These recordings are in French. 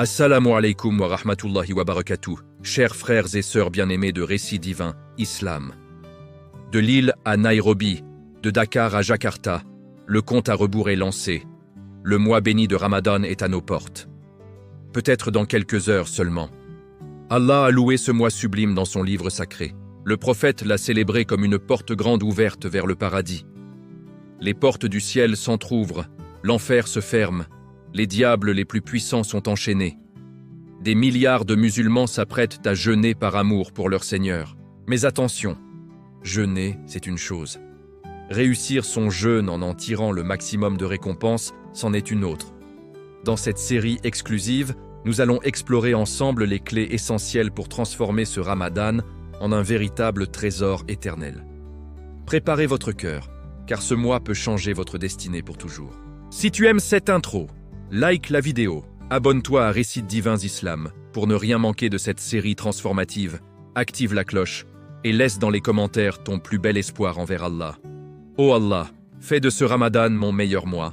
Assalamu alaikum wa rahmatullahi wa barakatuh, chers frères et sœurs bien-aimés de Récits divins, Islam. De Lille à Nairobi, de Dakar à Jakarta, le compte à rebours est lancé. Le mois béni de Ramadan est à nos portes. Peut-être dans quelques heures seulement. Allah a loué ce mois sublime dans son livre sacré. Le prophète l'a célébré comme une porte grande ouverte vers le paradis. Les portes du ciel s'entr'ouvrent, l'enfer se ferme, les diables les plus puissants sont enchaînés. Des milliards de musulmans s'apprêtent à jeûner par amour pour leur Seigneur. Mais attention, jeûner, c'est une chose. Réussir son jeûne en tirant le maximum de récompenses, c'en est une autre. Dans cette série exclusive, nous allons explorer ensemble les clés essentielles pour transformer ce Ramadan en un véritable trésor éternel. Préparez votre cœur, car ce mois peut changer votre destinée pour toujours. Si tu aimes cette intro, like la vidéo, abonne-toi à Récits divins Islam pour ne rien manquer de cette série transformative, active la cloche et laisse dans les commentaires ton plus bel espoir envers Allah. Oh Allah, fais de ce Ramadan mon meilleur mois.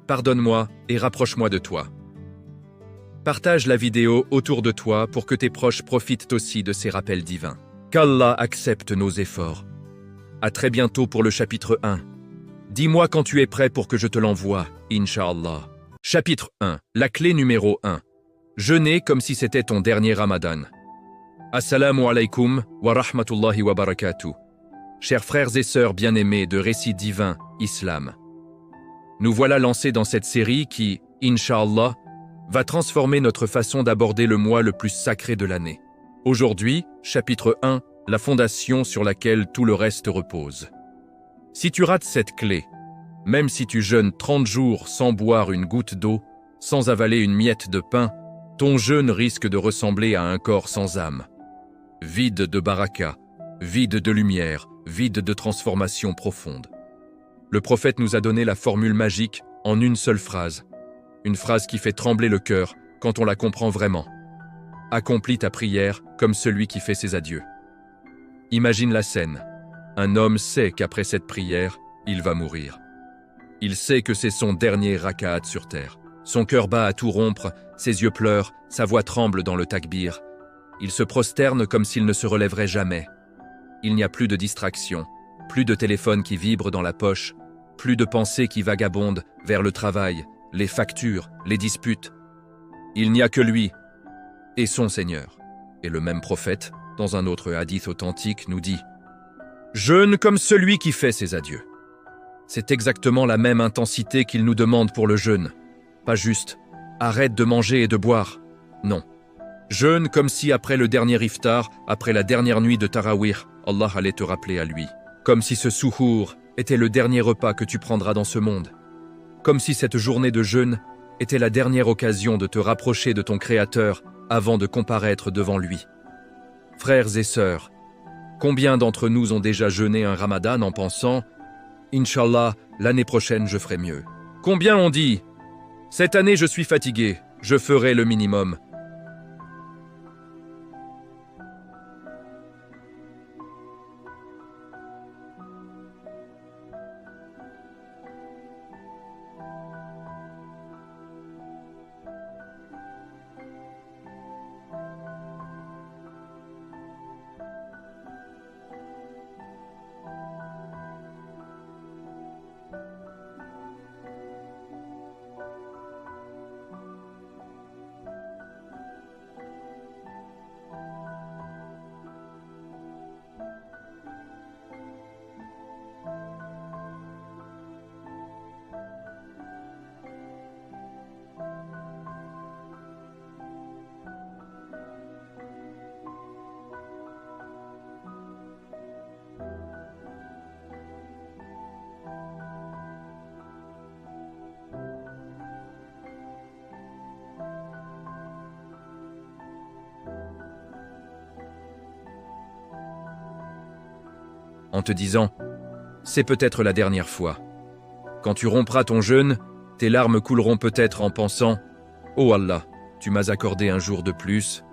Pardonne-moi et rapproche-moi de toi. Partage la vidéo autour de toi pour que tes proches profitent aussi de ces rappels divins. Qu'Allah accepte nos efforts. À très bientôt pour le chapitre 1. Dis-moi quand tu es prêt pour que je te l'envoie, Inch'Allah. Chapitre 1. La clé numéro 1. Jeûner comme si c'était ton dernier Ramadan. Assalamu alaikum wa rahmatullahi wa barakatuh. Chers frères et sœurs bien-aimés de Récits divins, Islam. Nous voilà lancés dans cette série qui, Inch'Allah, va transformer notre façon d'aborder le mois le plus sacré de l'année. Aujourd'hui, chapitre 1, la fondation sur laquelle tout le reste repose. Si tu rates cette clé, même si tu jeûnes 30 jours sans boire une goutte d'eau, sans avaler une miette de pain, ton jeûne risque de ressembler à un corps sans âme. Vide de baraka, vide de lumière, vide de transformation profonde. Le prophète nous a donné la formule magique en une seule phrase. Une phrase qui fait trembler le cœur quand on la comprend vraiment. Accomplis ta prière comme celui qui fait ses adieux. Imagine la scène. Un homme sait qu'après cette prière, il va mourir. Il sait que c'est son dernier rakaat sur terre. Son cœur bat à tout rompre, ses yeux pleurent, sa voix tremble dans le takbir. Il se prosterne comme s'il ne se relèverait jamais. Il n'y a plus de distraction, plus de téléphone qui vibre dans la poche, plus de pensées qui vagabondent vers le travail, les factures, les disputes. Il n'y a que lui et son Seigneur. Et le même prophète, dans un autre hadith authentique, nous dit « Jeûne comme celui qui fait ses adieux ». C'est exactement la même intensité qu'il nous demande pour le jeûne. Pas juste « arrête de manger et de boire ». Non. Jeûne comme si après le dernier iftar, après la dernière nuit de Tarawih, Allah allait te rappeler à lui. Comme si ce souhour était le dernier repas que tu prendras dans ce monde. Comme si cette journée de jeûne était la dernière occasion de te rapprocher de ton Créateur avant de comparaître devant lui. Frères et sœurs, combien d'entre nous ont déjà jeûné un Ramadan en pensant « Inch'Allah, l'année prochaine je ferai mieux ». Combien ont dit « Cette année je suis fatigué, je ferai le minimum ». En te disant « c'est peut-être la dernière fois ». Quand tu rompras ton jeûne, tes larmes couleront peut-être en pensant « Oh Allah, tu m'as accordé un jour de plus,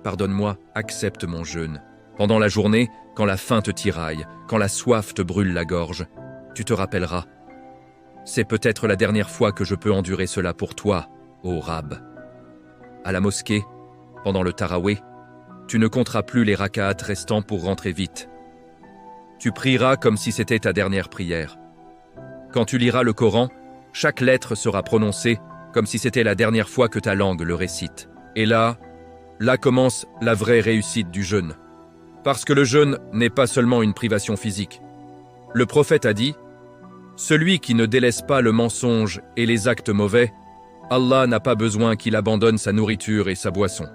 pardonne-moi, accepte mon jeûne ». Pendant la journée, quand la faim te tiraille, quand la soif te brûle la gorge, tu te rappelleras « C'est peut-être la dernière fois que je peux endurer cela pour toi, ô Rab ». à la mosquée, pendant le tarawih, tu ne compteras plus les rak'at restants pour rentrer vite. Tu prieras comme si c'était ta dernière prière. Quand tu liras le Coran, chaque lettre sera prononcée comme si c'était la dernière fois que ta langue le récite. Et là commence la vraie réussite du jeûne. Parce que le jeûne n'est pas seulement une privation physique. Le prophète a dit « Celui qui ne délaisse pas le mensonge et les actes mauvais, Allah n'a pas besoin qu'il abandonne sa nourriture et sa boisson. »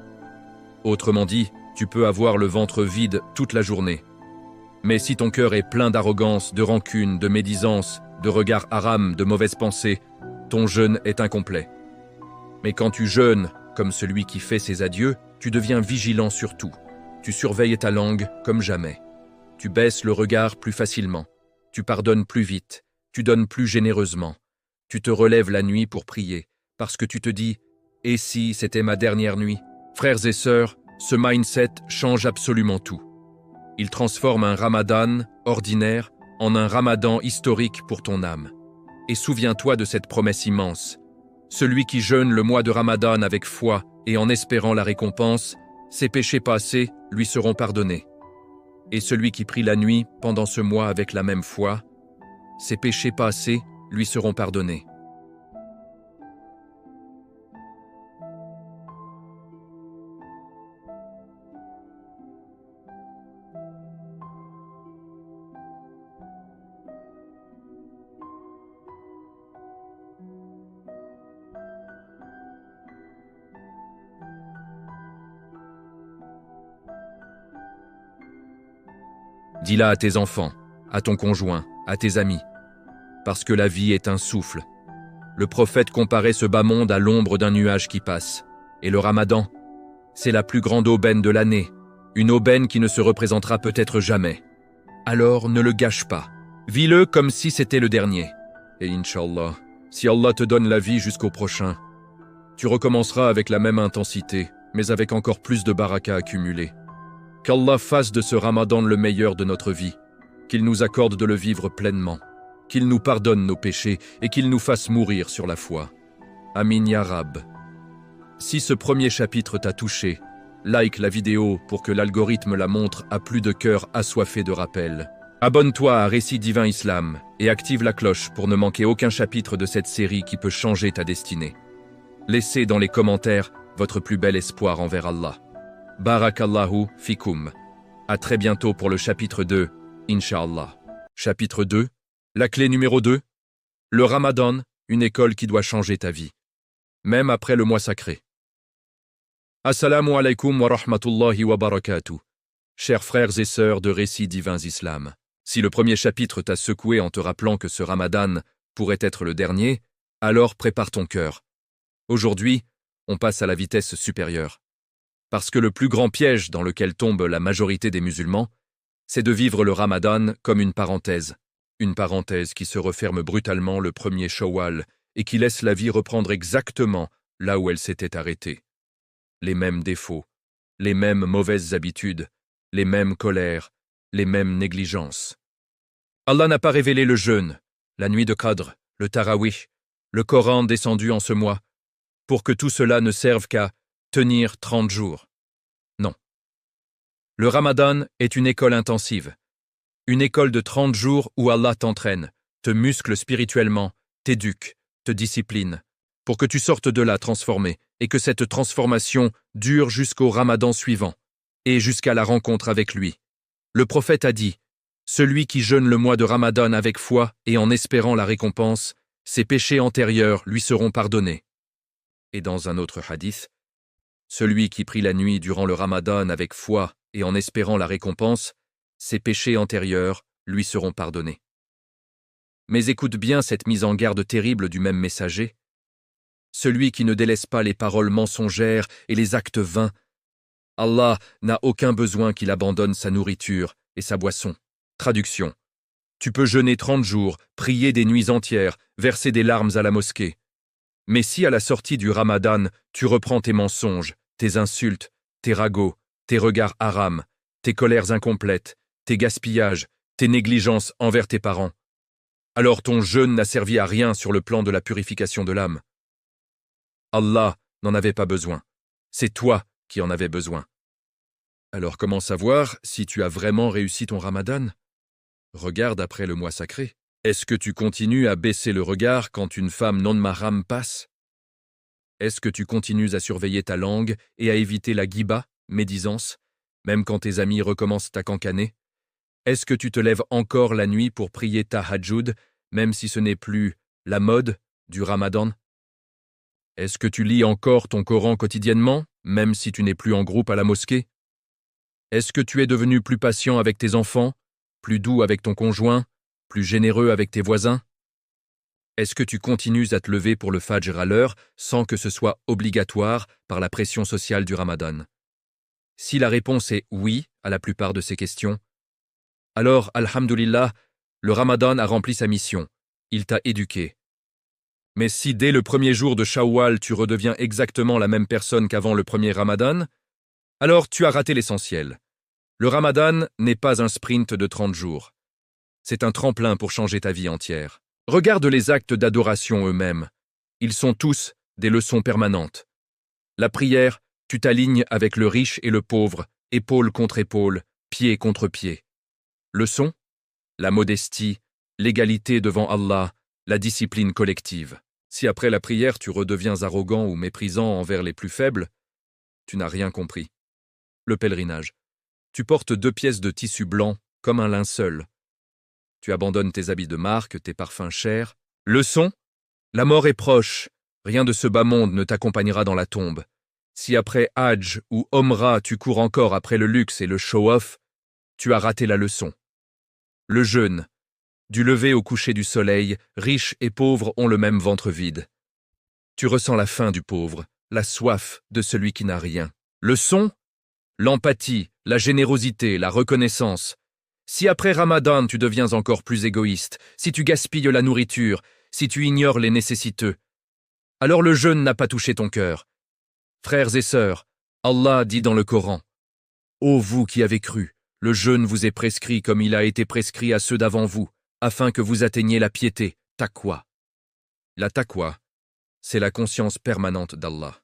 Autrement dit, tu peux avoir le ventre vide toute la journée. Mais si ton cœur est plein d'arrogance, de rancune, de médisance, de regards haram, de mauvaises pensées, ton jeûne est incomplet. Mais quand tu jeûnes, comme celui qui fait ses adieux, tu deviens vigilant sur tout. Tu surveilles ta langue comme jamais. Tu baisses le regard plus facilement. Tu pardonnes plus vite. Tu donnes plus généreusement. Tu te relèves la nuit pour prier, parce que tu te dis « Et si c'était ma dernière nuit ?» Frères et sœurs, ce mindset change absolument tout. Il transforme un ramadan ordinaire en un ramadan historique pour ton âme. Et souviens-toi de cette promesse immense. Celui qui jeûne le mois de Ramadan avec foi et en espérant la récompense, ses péchés passés lui seront pardonnés. Et celui qui prie la nuit pendant ce mois avec la même foi, ses péchés passés lui seront pardonnés. Dis-la à tes enfants, à ton conjoint, à tes amis, parce que la vie est un souffle. Le prophète comparait ce bas monde à l'ombre d'un nuage qui passe. Et le Ramadan, c'est la plus grande aubaine de l'année, une aubaine qui ne se représentera peut-être jamais. Alors ne le gâche pas. Vis-le comme si c'était le dernier. Et Inch'Allah, si Allah te donne la vie jusqu'au prochain, tu recommenceras avec la même intensité, mais avec encore plus de baraka accumulée. Qu'Allah fasse de ce Ramadan le meilleur de notre vie, qu'il nous accorde de le vivre pleinement, qu'il nous pardonne nos péchés et qu'il nous fasse mourir sur la foi. Amin ya Rab. Si ce premier chapitre t'a touché, like la vidéo pour que l'algorithme la montre à plus de cœurs assoiffés de rappel. Abonne-toi à Récit Divin Islam et active la cloche pour ne manquer aucun chapitre de cette série qui peut changer ta destinée. Laissez dans les commentaires votre plus bel espoir envers Allah. Barakallahu fikum. À très bientôt pour le chapitre 2, Inch'Allah. Chapitre 2, la clé numéro 2. Le Ramadan, une école qui doit changer ta vie. Même après le mois sacré. Assalamu alaikum wa rahmatullahi wa barakatuh. Chers frères et sœurs de Récits Divins Islam. Si le premier chapitre t'a secoué en te rappelant que ce Ramadan pourrait être le dernier, alors prépare ton cœur. Aujourd'hui, on passe à la vitesse supérieure. Parce que le plus grand piège dans lequel tombe la majorité des musulmans, c'est de vivre le Ramadan comme une parenthèse qui se referme brutalement le premier Shawwal et qui laisse la vie reprendre exactement là où elle s'était arrêtée. Les mêmes défauts, les mêmes mauvaises habitudes, les mêmes colères, les mêmes négligences. Allah n'a pas révélé le jeûne, la nuit de Qadr, le Tarawih, le Coran descendu en ce mois, pour que tout cela ne serve qu'à tenir 30 jours. Non. Le Ramadan est une école intensive. Une école de 30 jours où Allah t'entraîne, te muscle spirituellement, t'éduque, te discipline, pour que tu sortes de là transformé et que cette transformation dure jusqu'au Ramadan suivant et jusqu'à la rencontre avec lui. Le prophète a dit « Celui qui jeûne le mois de Ramadan avec foi et en espérant la récompense, ses péchés antérieurs lui seront pardonnés. » Et dans un autre hadith, celui qui prie la nuit durant le Ramadan avec foi et en espérant la récompense, ses péchés antérieurs lui seront pardonnés. Mais écoute bien cette mise en garde terrible du même messager. Celui qui ne délaisse pas les paroles mensongères et les actes vains, Allah n'a aucun besoin qu'il abandonne sa nourriture et sa boisson. Traduction. Tu peux jeûner 30 jours, prier des nuits entières, verser des larmes à la mosquée. Mais si à la sortie du Ramadan, tu reprends tes mensonges, tes insultes, tes ragots, tes regards haram, tes colères incomplètes, tes gaspillages, tes négligences envers tes parents, alors ton jeûne n'a servi à rien sur le plan de la purification de l'âme. Allah n'en avait pas besoin. C'est toi qui en avais besoin. Alors comment savoir si tu as vraiment réussi ton ramadan? Regarde après le mois sacré. Est-ce que tu continues à baisser le regard quand une femme non mahram passe? Est-ce que tu continues à surveiller ta langue et à éviter la ghiba, médisance, même quand tes amis recommencent à cancaner? Est-ce que tu te lèves encore la nuit pour prier tahajjud, même si ce n'est plus la mode du ramadan? Est-ce que tu lis encore ton Coran quotidiennement, même si tu n'es plus en groupe à la mosquée? Est-ce que tu es devenu plus patient avec tes enfants, plus doux avec ton conjoint, plus généreux avec tes voisins? Est-ce que tu continues à te lever pour le fajr à l'heure sans que ce soit obligatoire par la pression sociale du ramadan? Si la réponse est oui à la plupart de ces questions, alors, alhamdulillah, le ramadan a rempli sa mission, il t'a éduqué. Mais si dès le premier jour de Shawwal tu redeviens exactement la même personne qu'avant le premier ramadan, alors tu as raté l'essentiel. Le ramadan n'est pas un sprint de 30 jours. C'est un tremplin pour changer ta vie entière. Regarde les actes d'adoration eux-mêmes. Ils sont tous des leçons permanentes. La prière, tu t'alignes avec le riche et le pauvre, épaule contre épaule, pied contre pied. Leçon, la modestie, l'égalité devant Allah, la discipline collective. Si après la prière tu redeviens arrogant ou méprisant envers les plus faibles, tu n'as rien compris. Le pèlerinage. Tu portes 2 pièces de tissu blanc comme un linceul. Tu abandonnes tes habits de marque, tes parfums chers. Leçon, la mort est proche. Rien de ce bas monde ne t'accompagnera dans la tombe. Si après Hajj ou Omra tu cours encore après le luxe et le show-off, tu as raté la leçon. Le jeûne. Du lever au coucher du soleil, riches et pauvres ont le même ventre vide. Tu ressens la faim du pauvre, la soif de celui qui n'a rien. Leçon, l'empathie, la générosité, la reconnaissance. Si après Ramadan tu deviens encore plus égoïste, si tu gaspilles la nourriture, si tu ignores les nécessiteux, alors le jeûne n'a pas touché ton cœur. Frères et sœurs, Allah dit dans le Coran, « Ô vous qui avez cru, le jeûne vous est prescrit comme il a été prescrit à ceux d'avant vous, afin que vous atteigniez la piété, taqwa. » La taqwa, c'est la conscience permanente d'Allah.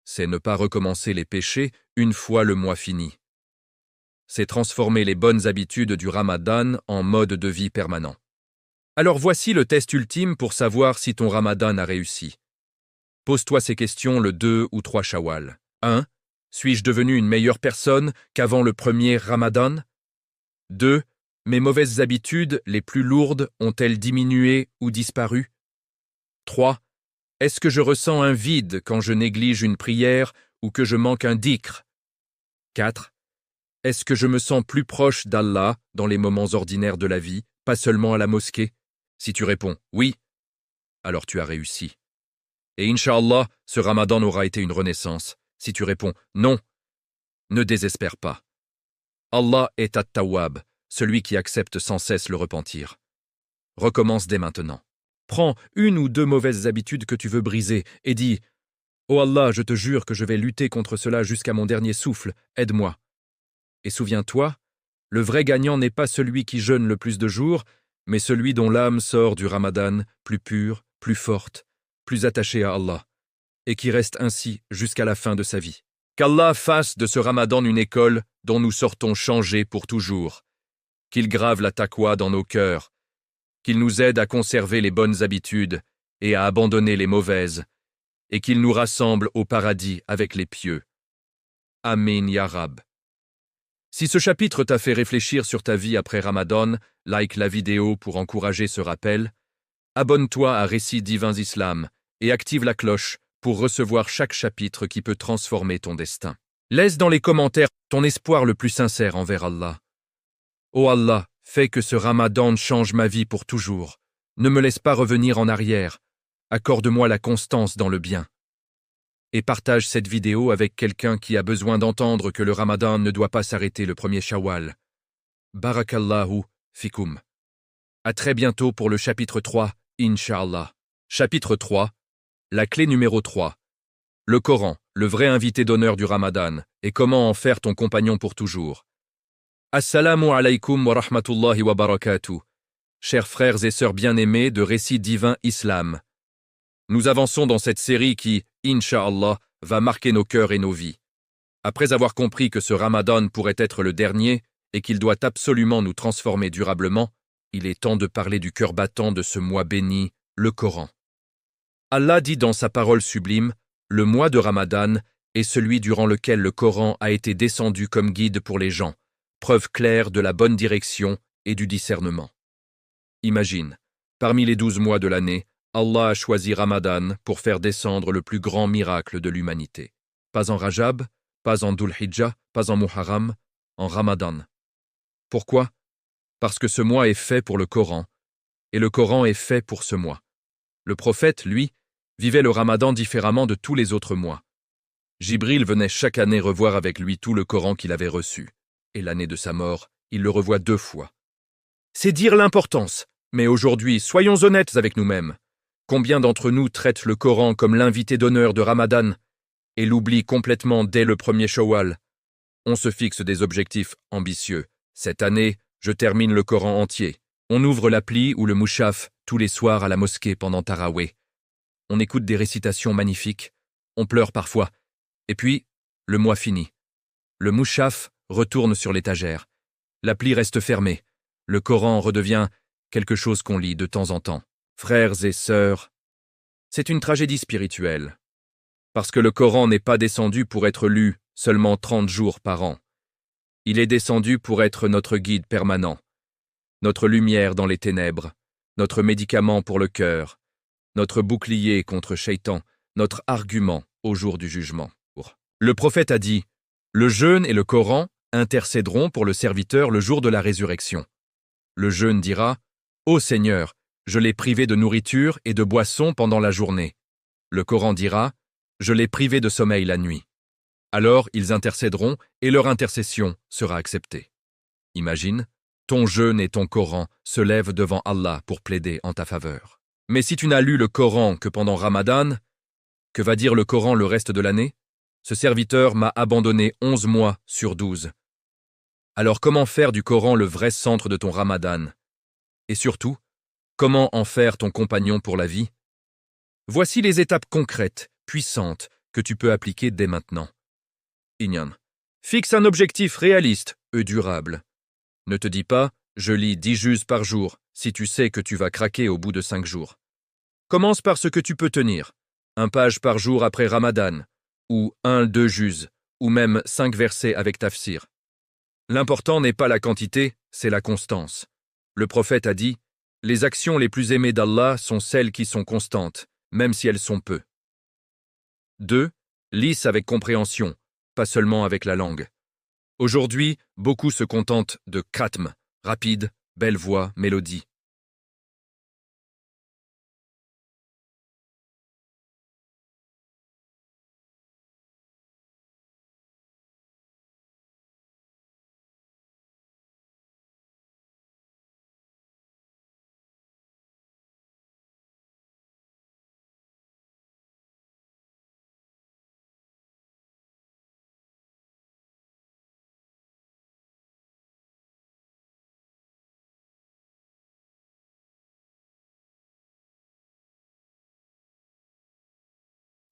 C'est ne pas recommencer les péchés une fois le mois fini. C'est transformer les bonnes habitudes du Ramadan en mode de vie permanent. Alors voici le test ultime pour savoir si ton Ramadan a réussi. Pose-toi ces questions le 2 ou 3 Shawwal. 1. Suis-je devenu une meilleure personne qu'avant le premier Ramadan? 2. Mes mauvaises habitudes les plus lourdes ont-elles diminué ou disparu? 3. Est-ce que je ressens un vide quand je néglige une prière ou que je manque un dhikr? 4. Est-ce que je me sens plus proche d'Allah dans les moments ordinaires de la vie, pas seulement à la mosquée? Si tu réponds « oui », alors tu as réussi. Et Inch'Allah, ce Ramadan aura été une renaissance. Si tu réponds « non », ne désespère pas. Allah est At-Tawwab, celui qui accepte sans cesse le repentir. Recommence dès maintenant. Prends 1 ou 2 mauvaises habitudes que tu veux briser et dis « Oh Allah, je te jure que je vais lutter contre cela jusqu'à mon dernier souffle, aide-moi. » Et souviens-toi, le vrai gagnant n'est pas celui qui jeûne le plus de jours, mais celui dont l'âme sort du Ramadan plus pure, plus forte, plus attachée à Allah, et qui reste ainsi jusqu'à la fin de sa vie. Qu'Allah fasse de ce Ramadan une école dont nous sortons changés pour toujours. Qu'il grave la taqwa dans nos cœurs, qu'il nous aide à conserver les bonnes habitudes et à abandonner les mauvaises, et qu'il nous rassemble au paradis avec les pieux. Amin ya Rab. Si ce chapitre t'a fait réfléchir sur ta vie après Ramadan, like la vidéo pour encourager ce rappel, abonne-toi à Récits divins Islam et active la cloche pour recevoir chaque chapitre qui peut transformer ton destin. Laisse dans les commentaires ton espoir le plus sincère envers Allah. Ô Allah, fais que ce Ramadan change ma vie pour toujours. Ne me laisse pas revenir en arrière. Accorde-moi la constance dans le bien. Et partage cette vidéo avec quelqu'un qui a besoin d'entendre que le Ramadan ne doit pas s'arrêter le premier Shawwal. Barakallahu fikum. À très bientôt pour le chapitre 3, Inch'Allah. Chapitre 3, la clé numéro 3. Le Coran, le vrai invité d'honneur du Ramadan, et comment en faire ton compagnon pour toujours. Assalamu alaykum wa rahmatullahi wa barakatuh. Chers frères et sœurs bien-aimés de Récits divins Islam. Nous avançons dans cette série qui, Inch'Allah, va marquer nos cœurs et nos vies. Après avoir compris que ce Ramadan pourrait être le dernier et qu'il doit absolument nous transformer durablement, il est temps de parler du cœur battant de ce mois béni, le Coran. Allah dit dans sa parole sublime, le mois de Ramadan est celui durant lequel le Coran a été descendu comme guide pour les gens, preuve claire de la bonne direction et du discernement. Imagine, parmi les 12 mois de l'année, Allah a choisi Ramadan pour faire descendre le plus grand miracle de l'humanité. Pas en Rajab, pas en Dhul Hijjah, pas en Muharram, en Ramadan. Pourquoi? Parce que ce mois est fait pour le Coran, et le Coran est fait pour ce mois. Le prophète, lui, vivait le Ramadan différemment de tous les autres mois. Jibril venait chaque année revoir avec lui tout le Coran qu'il avait reçu, et l'année de sa mort, il le revoit 2 fois. C'est dire l'importance, mais aujourd'hui, soyons honnêtes avec nous-mêmes. Combien d'entre nous traitent le Coran comme l'invité d'honneur de Ramadan et l'oublient complètement dès le premier Shawwal? On se fixe des objectifs ambitieux. Cette année, je termine le Coran entier. On ouvre l'appli ou le Mushaf tous les soirs à la mosquée pendant Taraweh. On écoute des récitations magnifiques. On pleure parfois. Et puis, le mois finit. Le Mushaf retourne sur l'étagère. L'appli reste fermée. Le Coran redevient quelque chose qu'on lit de temps en temps. Frères et sœurs, c'est une tragédie spirituelle. Parce que le Coran n'est pas descendu pour être lu seulement 30 jours par an. Il est descendu pour être notre guide permanent, notre lumière dans les ténèbres, notre médicament pour le cœur, notre bouclier contre Shaitan, notre argument au jour du jugement. Le prophète a dit, « Le jeûne et le Coran intercéderont pour le serviteur le jour de la résurrection. » Le jeûne dira, « Ô Seigneur, je l'ai privé de nourriture et de boisson pendant la journée. » Le Coran dira, « Je l'ai privé de sommeil la nuit. » Alors ils intercéderont et leur intercession sera acceptée. Imagine, ton jeûne et ton Coran se lèvent devant Allah pour plaider en ta faveur. Mais si tu n'as lu le Coran que pendant Ramadan, que va dire le Coran le reste de l'année? Ce serviteur m'a abandonné 11 mois sur 12. Alors comment faire du Coran le vrai centre de ton Ramadan? Et surtout, comment en faire ton compagnon pour la vie? Voici les étapes concrètes, puissantes, que tu peux appliquer dès maintenant. Ignan. Fixe un objectif réaliste et durable. Ne te dis pas « je lis 10 juz par jour » si tu sais que tu vas craquer au bout de 5 jours. Commence par ce que tu peux tenir. 1 page par jour après Ramadan, ou 1-2 juz, ou même 5 versets avec tafsir. L'important n'est pas la quantité, c'est la constance. Le prophète a dit « Les actions les plus aimées d'Allah sont celles qui sont constantes, même si elles sont peu. » 2. Lisse avec compréhension, pas seulement avec la langue. Aujourd'hui, beaucoup se contentent de khatm, rapide, belle voix, mélodie.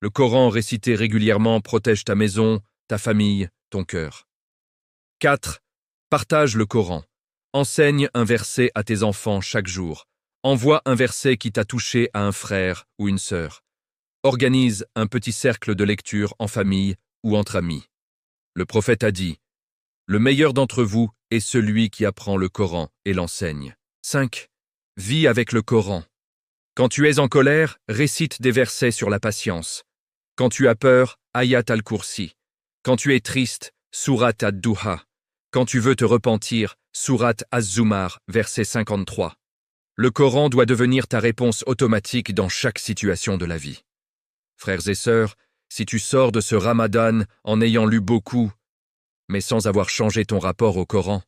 Le Coran récité régulièrement protège ta maison, ta famille, ton cœur. 4. Partage le Coran. Enseigne un verset à tes enfants chaque jour. Envoie un verset qui t'a touché à un frère ou une sœur. Organise un petit cercle de lecture en famille ou entre amis. Le prophète a dit « Le meilleur d'entre vous est celui qui apprend le Coran et l'enseigne. » 5. Vis avec le Coran. Quand tu es en colère, récite des versets sur la patience. Quand tu as peur, Ayat al-Kursi. Quand tu es triste, Surat ad-Duha. Quand tu veux te repentir, Surat az-Zumar, verset 53. Le Coran doit devenir ta réponse automatique dans chaque situation de la vie. Frères et sœurs, si tu sors de ce Ramadan en ayant lu beaucoup, mais sans avoir changé ton rapport au Coran,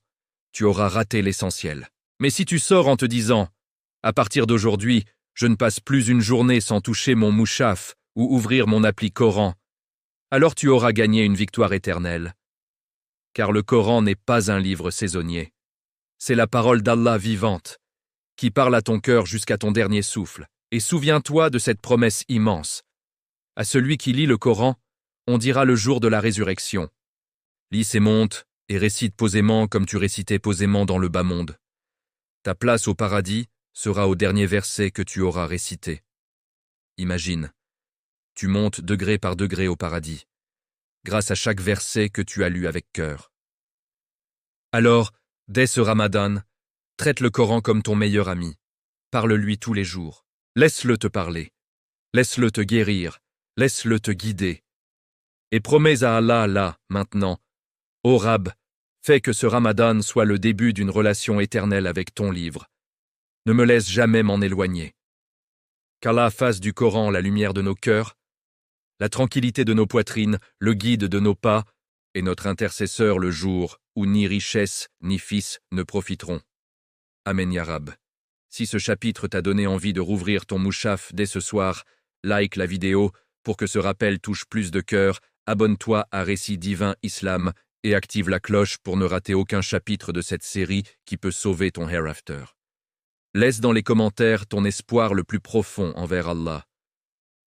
tu auras raté l'essentiel. Mais si tu sors en te disant « À partir d'aujourd'hui, je ne passe plus une journée sans toucher mon Mushaf ou ouvrir mon appli Coran », alors tu auras gagné une victoire éternelle. Car le Coran n'est pas un livre saisonnier. C'est la parole d'Allah vivante, qui parle à ton cœur jusqu'à ton dernier souffle. Et souviens-toi de cette promesse immense. À celui qui lit le Coran, on dira le jour de la résurrection. Lis et monte, et récite posément comme tu récitais posément dans le bas monde. Ta place au paradis sera au dernier verset que tu auras récité. Imagine, tu montes degré par degré au paradis, grâce à chaque verset que tu as lu avec cœur. Alors, dès ce Ramadan, traite le Coran comme ton meilleur ami. Parle-lui tous les jours. Laisse-le te parler. Laisse-le te guérir. Laisse-le te guider. Et promets à Allah, là, maintenant, ô Rab, fais que ce Ramadan soit le début d'une relation éternelle avec ton livre. Ne me laisse jamais m'en éloigner. Qu'Allah fasse du Coran la lumière de nos cœurs, la tranquillité de nos poitrines, le guide de nos pas, et notre intercesseur le jour où ni richesse ni fils ne profiteront. Amen ya Rab. Si ce chapitre t'a donné envie de rouvrir ton mouchaf dès ce soir, like la vidéo pour que ce rappel touche plus de cœurs, abonne-toi à Récit Divin Islam et active la cloche pour ne rater aucun chapitre de cette série qui peut sauver ton hereafter. Laisse dans les commentaires ton espoir le plus profond envers Allah.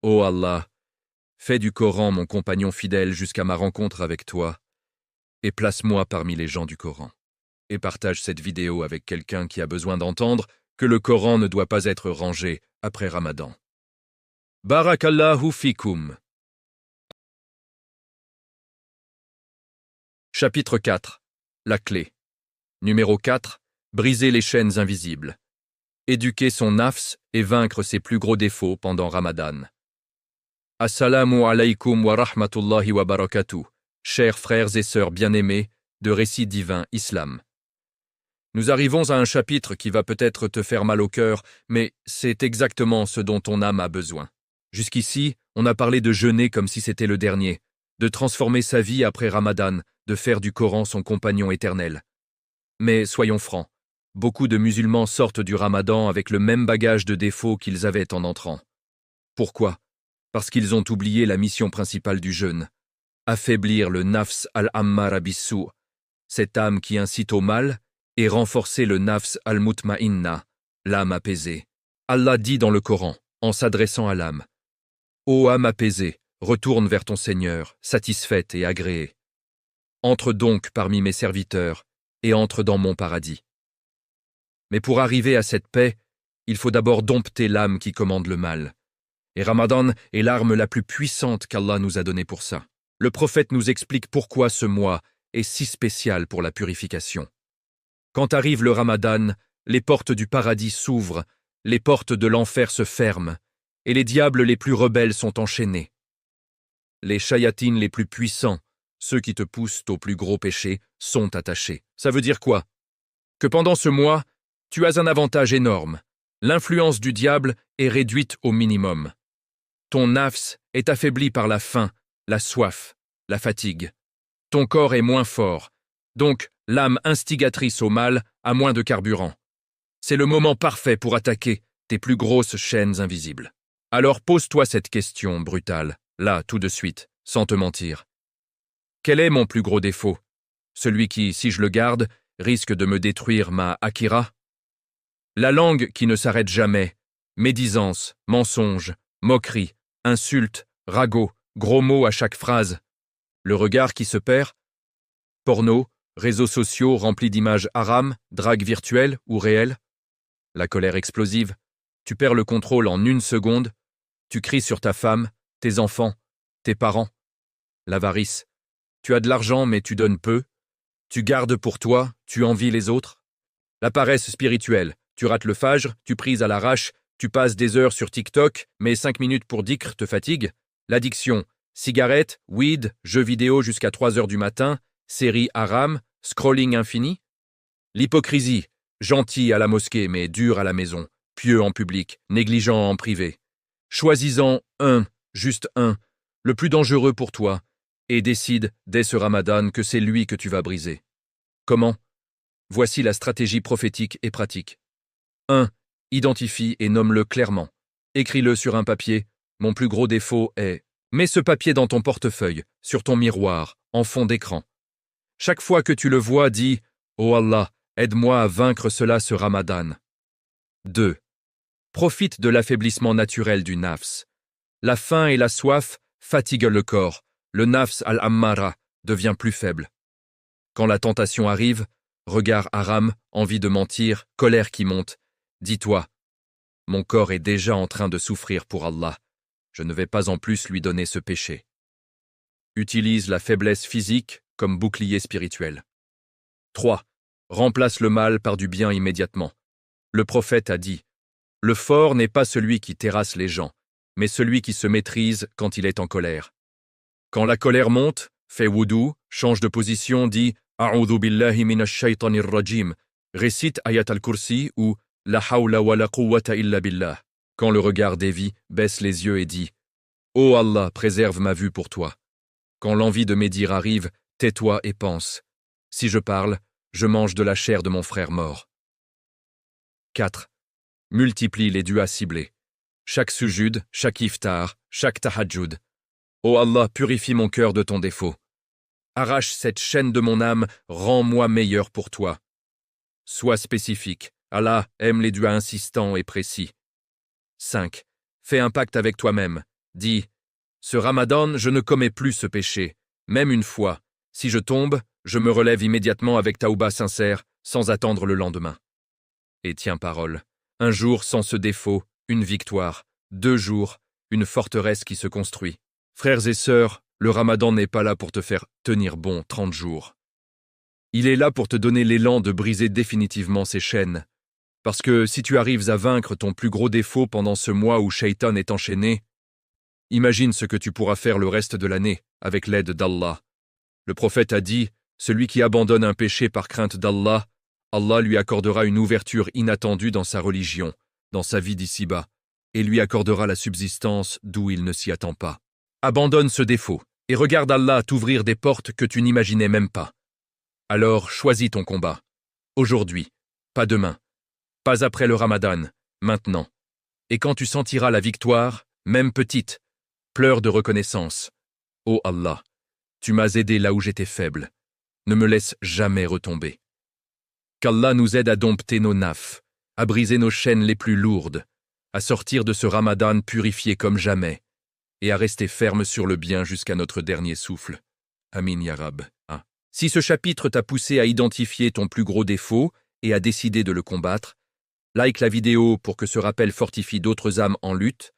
Ô Allah, fais du Coran mon compagnon fidèle jusqu'à ma rencontre avec toi, et place-moi parmi les gens du Coran. Et partage cette vidéo avec quelqu'un qui a besoin d'entendre que le Coran ne doit pas être rangé après Ramadan. Barakallahu fikum. Chapitre 4. La clé. Numéro 4. Briser les chaînes invisibles. Éduquer son nafs et vaincre ses plus gros défauts pendant Ramadan. Assalamu alaykum wa rahmatullahi wa barakatuh, chers frères et sœurs bien-aimés de Récit Divin Islam. Nous arrivons à un chapitre qui va peut-être te faire mal au cœur, mais c'est exactement ce dont ton âme a besoin. Jusqu'ici, on a parlé de jeûner comme si c'était le dernier, de transformer sa vie après Ramadan, de faire du Coran son compagnon éternel. Mais soyons francs, beaucoup de musulmans sortent du Ramadan avec le même bagage de défauts qu'ils avaient en entrant. Pourquoi ? Parce qu'ils ont oublié la mission principale du jeûne, affaiblir le nafs al-ammara bis-sou, cette âme qui incite au mal, et renforcer le nafs al-mutma'inna, l'âme apaisée. Allah dit dans le Coran, en s'adressant à l'âme, « Ô âme apaisée, retourne vers ton Seigneur, satisfaite et agréée. Entre donc parmi mes serviteurs, et entre dans mon paradis. » Mais pour arriver à cette paix, il faut d'abord dompter l'âme qui commande le mal. Et Ramadan est l'arme la plus puissante qu'Allah nous a donnée pour ça. Le prophète nous explique pourquoi ce mois est si spécial pour la purification. Quand arrive le Ramadan, les portes du paradis s'ouvrent, les portes de l'enfer se ferment, et les diables les plus rebelles sont enchaînés. Les shayatines les plus puissants, ceux qui te poussent au plus gros péché, sont attachés. Ça veut dire quoi ? Que pendant ce mois, tu as un avantage énorme. L'influence du diable est réduite au minimum. Ton nafs est affaibli par la faim, la soif, la fatigue. Ton corps est moins fort, donc l'âme instigatrice au mal a moins de carburant. C'est le moment parfait pour attaquer tes plus grosses chaînes invisibles. Alors pose-toi cette question brutale, là, tout de suite, sans te mentir. Quel est mon plus gros défaut ? Celui qui, si je le garde, risque de me détruire ma akira ? La langue qui ne s'arrête jamais, médisance, mensonge, moquerie, insulte, ragot, gros mots à chaque phrase. Le regard qui se perd, porno, réseaux sociaux remplis d'images haram, drague virtuelle ou réelle. La colère explosive, tu perds le contrôle en 1 seconde, tu cries sur ta femme, tes enfants, tes parents. L'avarice, tu as de l'argent mais tu donnes peu, tu gardes pour toi, tu envies les autres. La paresse spirituelle, tu rates le fajr, tu prises à l'arrache, tu passes des heures sur TikTok, mais 5 minutes pour dhikr te fatigue. L'addiction, cigarette, weed, jeux vidéo jusqu'à 3 heures du matin, séries haram, scrolling infini. L'hypocrisie, gentil à la mosquée mais dur à la maison, pieux en public, négligent en privé. Choisis-en juste un, le plus dangereux pour toi, et décide dès ce Ramadan que c'est lui que tu vas briser. Comment ? Voici la stratégie prophétique et pratique. 1. Identifie et nomme-le clairement. Écris-le sur un papier. Mon plus gros défaut est... Mets ce papier dans ton portefeuille, sur ton miroir, en fond d'écran. Chaque fois que tu le vois, dis « Oh Allah, aide-moi à vaincre cela ce Ramadan. » 2. Profite de l'affaiblissement naturel du nafs. La faim et la soif fatiguent le corps, le nafs al-ammara devient plus faible. Quand la tentation arrive, regard haram, envie de mentir, colère qui monte, dis-toi, mon corps est déjà en train de souffrir pour Allah, je ne vais pas en plus lui donner ce péché. Utilise la faiblesse physique comme bouclier spirituel. 3. Remplace le mal par du bien immédiatement. Le prophète a dit, « Le fort n'est pas celui qui terrasse les gens, mais celui qui se maîtrise quand il est en colère. » Quand la colère monte, fais wudu, change de position, dis « A'udhu billahi minash shaytanir rajim », récite Ayat al-Kursi ou « La hawla wa la quwwata illa billah ». Quand le regard dévie, baisse les yeux et dis « Ô Allah, préserve ma vue pour toi ». Quand l'envie de médire arrive, tais-toi et pense. Si je parle, je mange de la chair de mon frère mort. 4. Multiplie les duas ciblés. Chaque sujud, chaque iftar, chaque tahajjud. Ô Allah, purifie mon cœur de ton défaut. Arrache cette chaîne de mon âme, rends-moi meilleur pour toi. Sois spécifique. Allah aime les duas insistants et précis. 5. Fais un pacte avec toi-même. Dis, ce Ramadan, je ne commets plus ce péché. Même une fois. Si je tombe, je me relève immédiatement avec taouba sincère, sans attendre le lendemain. Et tiens parole. Un jour sans ce défaut, une victoire. 2 jours, une forteresse qui se construit. Frères et sœurs, le Ramadan n'est pas là pour te faire tenir bon 30 jours. Il est là pour te donner l'élan de briser définitivement ces chaînes. Parce que si tu arrives à vaincre ton plus gros défaut pendant ce mois où Shaitan est enchaîné, imagine ce que tu pourras faire le reste de l'année avec l'aide d'Allah. Le prophète a dit, celui qui abandonne un péché par crainte d'Allah, Allah lui accordera une ouverture inattendue dans sa religion, dans sa vie d'ici-bas, et lui accordera la subsistance d'où il ne s'y attend pas. Abandonne ce défaut, et regarde Allah t'ouvrir des portes que tu n'imaginais même pas. Alors choisis ton combat. Aujourd'hui, pas demain, pas après le Ramadan, maintenant. Et quand tu sentiras la victoire, même petite, pleure de reconnaissance. Ô Allah, tu m'as aidé là où j'étais faible. Ne me laisse jamais retomber. Qu'Allah nous aide à dompter nos nafs, à briser nos chaînes les plus lourdes, à sortir de ce Ramadan purifié comme jamais, et à rester ferme sur le bien jusqu'à notre dernier souffle. Amin ya Rab. Si ce chapitre t'a poussé à identifier ton plus gros défaut et à décider de le combattre, like la vidéo pour que ce rappel fortifie d'autres âmes en lutte,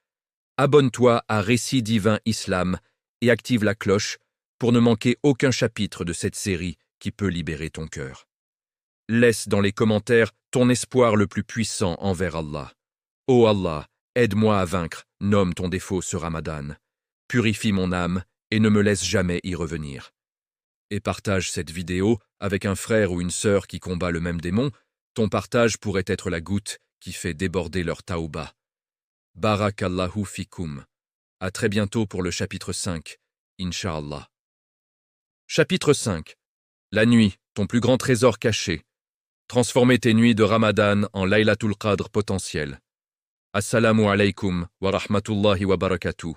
abonne-toi à Récit divin Islam et active la cloche pour ne manquer aucun chapitre de cette série qui peut libérer ton cœur. Laisse dans les commentaires ton espoir le plus puissant envers Allah. Ô Allah, aide-moi à vaincre, nomme ton défaut ce Ramadan. Purifie mon âme et ne me laisse jamais y revenir. Et partage cette vidéo avec un frère ou une sœur qui combat le même démon. Ton partage pourrait être la goutte qui fait déborder leur taouba. Barakallahu fikum. À très bientôt pour le chapitre 5, Inch'Allah. Chapitre 5. La nuit, ton plus grand trésor caché. Transformer tes nuits de Ramadan en Laylatul Qadr potentiel. Assalamu alaykum wa rahmatullahi wa barakatuh.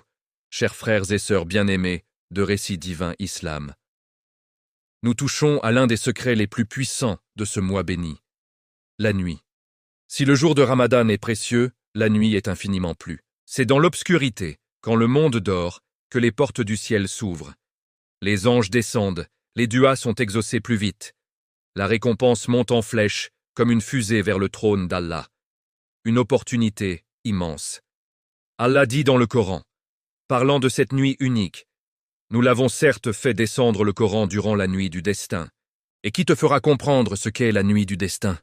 Chers frères et sœurs bien-aimés de Récit divin Islam. Nous touchons à l'un des secrets les plus puissants de ce mois béni. La nuit. Si le jour de Ramadan est précieux, la nuit est infiniment plus. C'est dans l'obscurité, quand le monde dort, que les portes du ciel s'ouvrent. Les anges descendent, les duas sont exaucés plus vite. La récompense monte en flèche, comme une fusée vers le trône d'Allah. Une opportunité immense. Allah dit dans le Coran, parlant de cette nuit unique, nous l'avons certes fait descendre le Coran durant la nuit du destin. Et qui te fera comprendre ce qu'est la nuit du destin?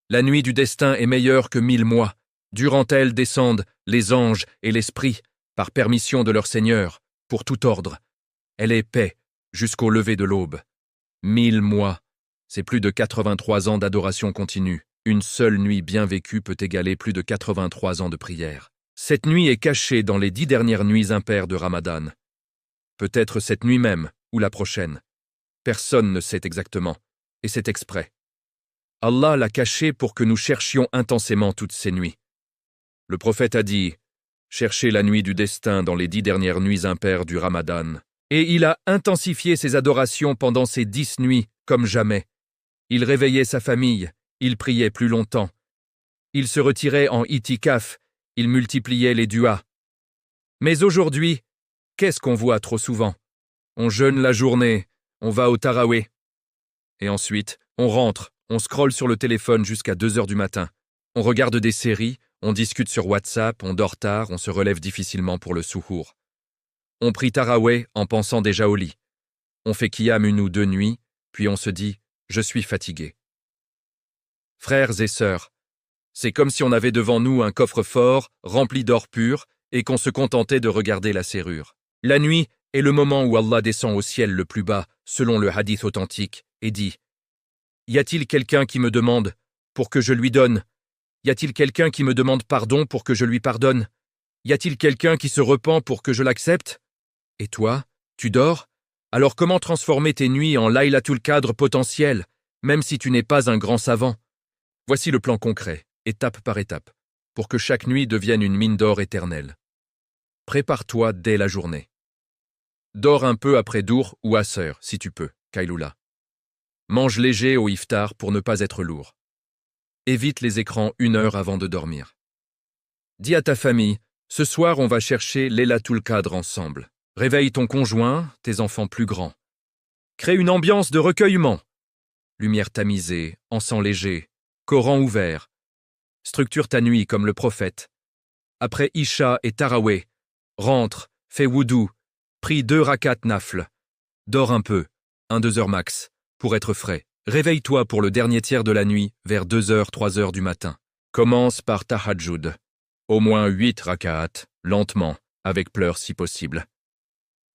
La nuit du destin est meilleure que 1000 mois. Durant elle descendent les anges et l'esprit, par permission de leur Seigneur, pour tout ordre. Elle est paix jusqu'au lever de l'aube. 1000 mois, c'est plus de 83 ans d'adoration continue. Une seule nuit bien vécue peut égaler plus de 83 ans de prière. Cette nuit est cachée dans les 10 dernières nuits impaires de Ramadan. Peut-être cette nuit même, ou la prochaine. Personne ne sait exactement, et c'est exprès. Allah l'a cachée pour que nous cherchions intensément toutes ces nuits. Le prophète a dit, cherchez la nuit du destin dans les 10 dernières nuits impaires du Ramadan. Et il a intensifié ses adorations pendant ces 10 nuits comme jamais. Il réveillait sa famille, il priait plus longtemps. Il se retirait en itikaf, il multipliait les duas. Mais aujourd'hui, qu'est-ce qu'on voit trop souvent? On jeûne la journée, on va au tarawih. Et ensuite, on rentre, on scrolle sur le téléphone jusqu'à 2 heures du matin. On regarde des séries, on discute sur WhatsApp, on dort tard, on se relève difficilement pour le souhour. On prie tarawih en pensant déjà au lit. On fait qiyam 1 ou 2 nuits, puis on se dit « je suis fatigué ». Frères et sœurs, c'est comme si on avait devant nous un coffre-fort rempli d'or pur et qu'on se contentait de regarder la serrure. La nuit est le moment où Allah descend au ciel le plus bas, selon le hadith authentique, et dit « Y a-t-il quelqu'un qui me demande pour que je lui donne? Y a-t-il quelqu'un qui me demande pardon pour que je lui pardonne? Y a-t-il quelqu'un qui se repent pour que je l'accepte? Et toi, tu dors? Alors comment transformer tes nuits en Laylatul Qadr potentiel, même si tu n'es pas un grand savant? Voici le plan concret, étape par étape, pour que chaque nuit devienne une mine d'or éternelle. Prépare-toi dès la journée. Dors un peu après Dour ou Asr, si tu peux, Kailula. Mange léger au iftar pour ne pas être lourd. Évite les écrans 1 heure avant de dormir. Dis à ta famille, ce soir on va chercher Laylatul Qadr ensemble. Réveille ton conjoint, tes enfants plus grands. Crée une ambiance de recueillement. Lumière tamisée, encens léger, Coran ouvert. Structure ta nuit comme le prophète. Après Isha et Taraweh, rentre, fais wudu, prie 2 rakat nafl. Dors un peu, 1-2 heures max, pour être frais. Réveille-toi pour le dernier tiers de la nuit, vers 2 heures, 3 heures du matin. Commence par tahajjud. Au moins 8 rakats, lentement, avec pleurs si possible.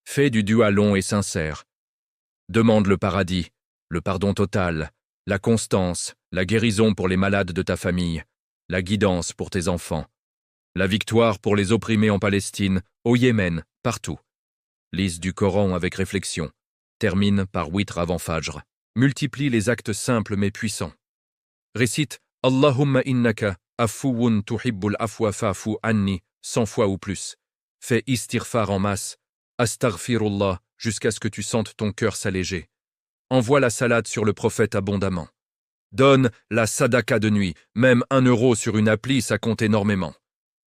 Fais du dua long et sincère. Demande le paradis, le pardon total, la constance, la guérison pour les malades de ta famille, la guidance pour tes enfants, la victoire pour les opprimés en Palestine, au Yémen, partout. Lise du Coran avec réflexion. Termine par witr avant Fajr. Multiplie les actes simples mais puissants. Récite Allahumma innaka afouun tuhibbul afwa fa'fu anni 100 fois ou plus. Fais istighfar en masse. Astaghfirullah jusqu'à ce que tu sentes ton cœur s'alléger. Envoie la salade sur le prophète abondamment. Donne la sadaka de nuit, même 1 euro sur une appli, ça compte énormément.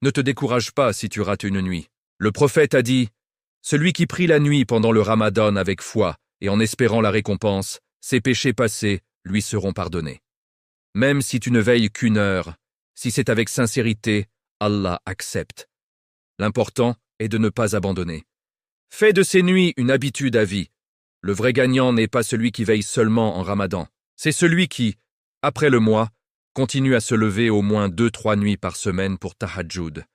Ne te décourage pas si tu rates une nuit. Le prophète a dit « Celui qui prie la nuit pendant le Ramadan avec foi et en espérant la récompense, ses péchés passés lui seront pardonnés. » Même si tu ne veilles qu'1 heure, si c'est avec sincérité, Allah accepte. L'important est de ne pas abandonner. Fais de ces nuits une habitude à vie. Le vrai gagnant n'est pas celui qui veille seulement en Ramadan. C'est celui qui, après le mois, continue à se lever au moins 2-3 nuits par semaine pour tahajjud.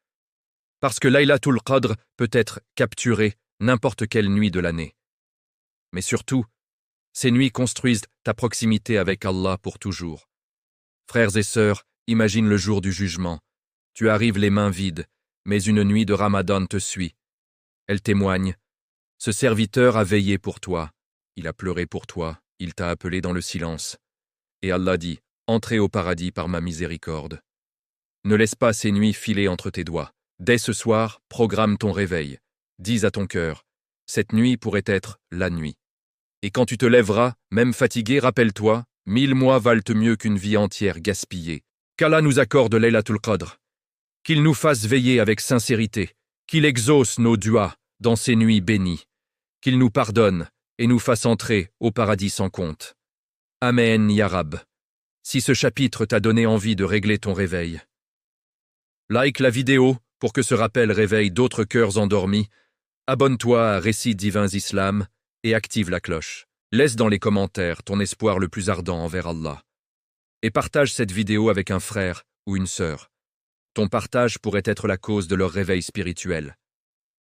Parce que Laylatul Qadr peut être capturée n'importe quelle nuit de l'année. Mais surtout, ces nuits construisent ta proximité avec Allah pour toujours. Frères et sœurs, imagine le jour du jugement. Tu arrives les mains vides, mais une nuit de Ramadan te suit. Elle témoigne. Ce serviteur a veillé pour toi, il a pleuré pour toi, il t'a appelé dans le silence. Et Allah dit, entrez au paradis par ma miséricorde. Ne laisse pas ces nuits filer entre tes doigts. Dès ce soir, programme ton réveil. Dis à ton cœur, cette nuit pourrait être la nuit. Et quand tu te lèveras, même fatigué, rappelle-toi, 1000 mois valent mieux qu'une vie entière gaspillée. Qu'Allah nous accorde Laylatul Qadr. Qu'il nous fasse veiller avec sincérité. Qu'il exauce nos duas dans ces nuits bénies. Qu'il nous pardonne et nous fasse entrer au paradis sans compte. Amen, ya Rab. Si ce chapitre t'a donné envie de régler ton réveil. Like la vidéo pour que ce rappel réveille d'autres cœurs endormis. Abonne-toi à Récits divins Islam et active la cloche. Laisse dans les commentaires ton espoir le plus ardent envers Allah. Et partage cette vidéo avec un frère ou une sœur. Ton partage pourrait être la cause de leur réveil spirituel.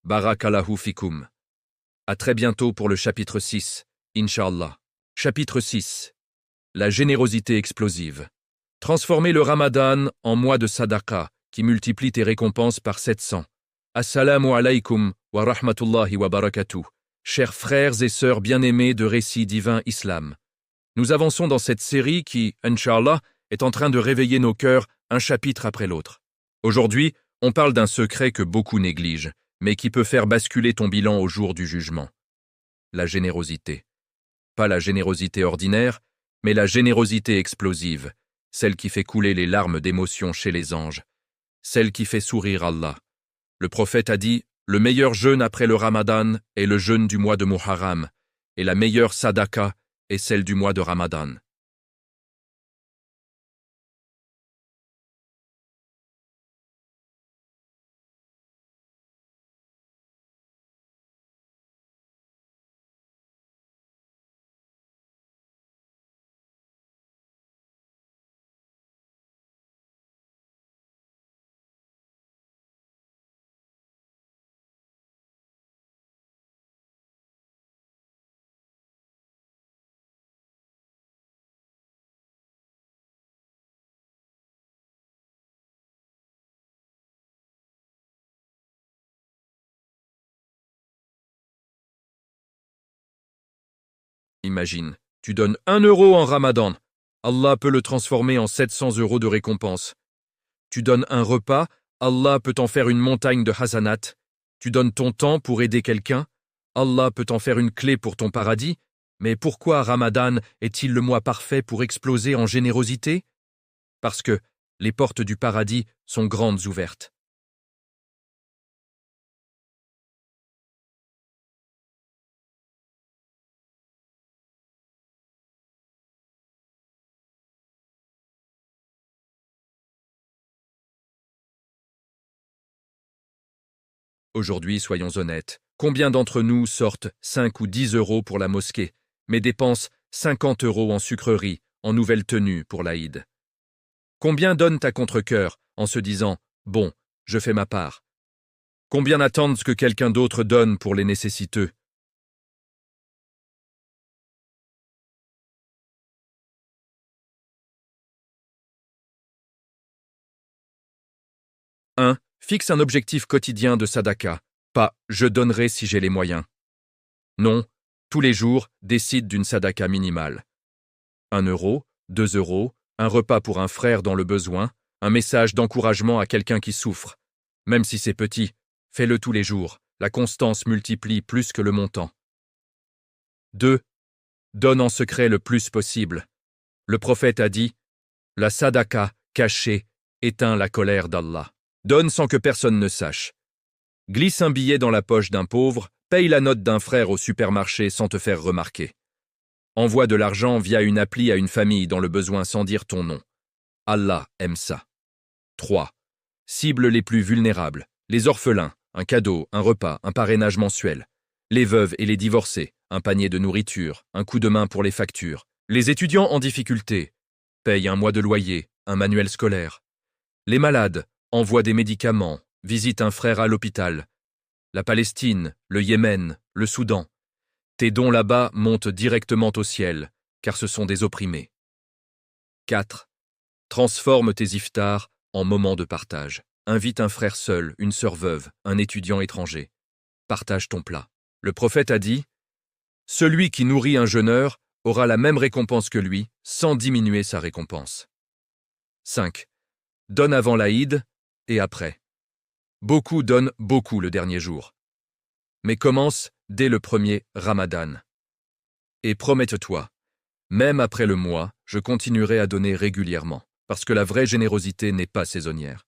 Barakallahu fikum. À très bientôt pour le chapitre 6, Inch'Allah. Chapitre 6. La générosité explosive. Transformer le Ramadan en mois de sadaqa qui multiplie tes récompenses par 700. Assalamu alaykum wa rahmatullahi wa barakatuh. Chers frères et sœurs bien-aimés de Récits divins Islam. Nous avançons dans cette série qui, Inch'Allah, est en train de réveiller nos cœurs un chapitre après l'autre. Aujourd'hui, on parle d'un secret que beaucoup négligent, mais qui peut faire basculer ton bilan au jour du jugement. La générosité. Pas la générosité ordinaire, mais la générosité explosive, celle qui fait couler les larmes d'émotion chez les anges, celle qui fait sourire Allah. Le prophète a dit, Le meilleur jeûne après le Ramadan est le jeûne du mois de Muharram, et la meilleure sadaqa est celle du mois de Ramadan. Imagine, tu donnes 1 € en Ramadan. Allah peut le transformer en 700 € de récompense. Tu donnes un repas, Allah peut en faire une montagne de hasanat. Tu donnes ton temps pour aider quelqu'un, Allah peut en faire une clé pour ton paradis. Mais pourquoi Ramadan est-il le mois parfait pour exploser en générosité? Parce que les portes du paradis sont grandes ouvertes. Aujourd'hui, soyons honnêtes, combien d'entre nous sortent 5 ou 10 € pour la mosquée, mais dépensent 50 € en sucreries, en nouvelles tenues pour l'Aïd? Combien donnent à contre-cœur en se disant « Bon, je fais ma part ». Combien attendent ce que quelqu'un d'autre donne pour les nécessiteux? Un, fixe un objectif quotidien de sadaqa, pas « je donnerai si j'ai les moyens ». Non, tous les jours, décide d'une sadaqa minimale. 1 €, 2 €, un repas pour un frère dans le besoin, un message d'encouragement à quelqu'un qui souffre. Même si c'est petit, fais-le tous les jours, la constance multiplie plus que le montant. 2. Donne en secret le plus possible. Le prophète a dit « La sadaqa, cachée, éteint la colère d'Allah. Donne sans que personne ne sache. Glisse un billet dans la poche d'un pauvre, paye la note d'un frère au supermarché sans te faire remarquer. Envoie de l'argent via une appli à une famille dans le besoin sans dire ton nom. Allah aime ça. 3. Cible les plus vulnérables, les orphelins, un cadeau, un repas, un parrainage mensuel. Les veuves et les divorcés, un panier de nourriture, un coup de main pour les factures. Les étudiants en difficulté, paye un mois de loyer, un manuel scolaire. Les malades, envoie des médicaments, visite un frère à l'hôpital. La Palestine, le Yémen, le Soudan. Tes dons là-bas montent directement au ciel, car ce sont des opprimés. 4. Transforme tes iftars en moments de partage. Invite un frère seul, une sœur veuve, un étudiant étranger. Partage ton plat. Le prophète a dit « Celui qui nourrit un jeûneur aura la même récompense que lui, sans diminuer sa récompense. » 5. Donne avant l'Aïd et après. Beaucoup donnent beaucoup le dernier jour. Mais commence dès le premier Ramadan. Et promette-toi, même après le mois, je continuerai à donner régulièrement, parce que la vraie générosité n'est pas saisonnière.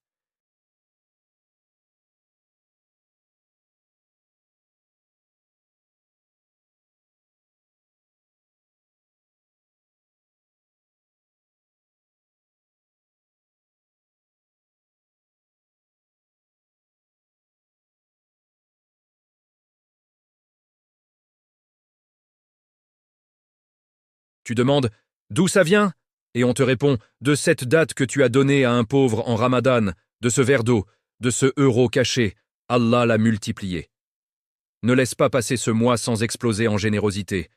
Tu demandes « D'où ça vient ?» et on te répond « De cette date que tu as donnée à un pauvre en Ramadan, de ce verre d'eau, de ce euro caché, Allah l'a multiplié. » Ne laisse pas passer ce mois sans exploser en générosité.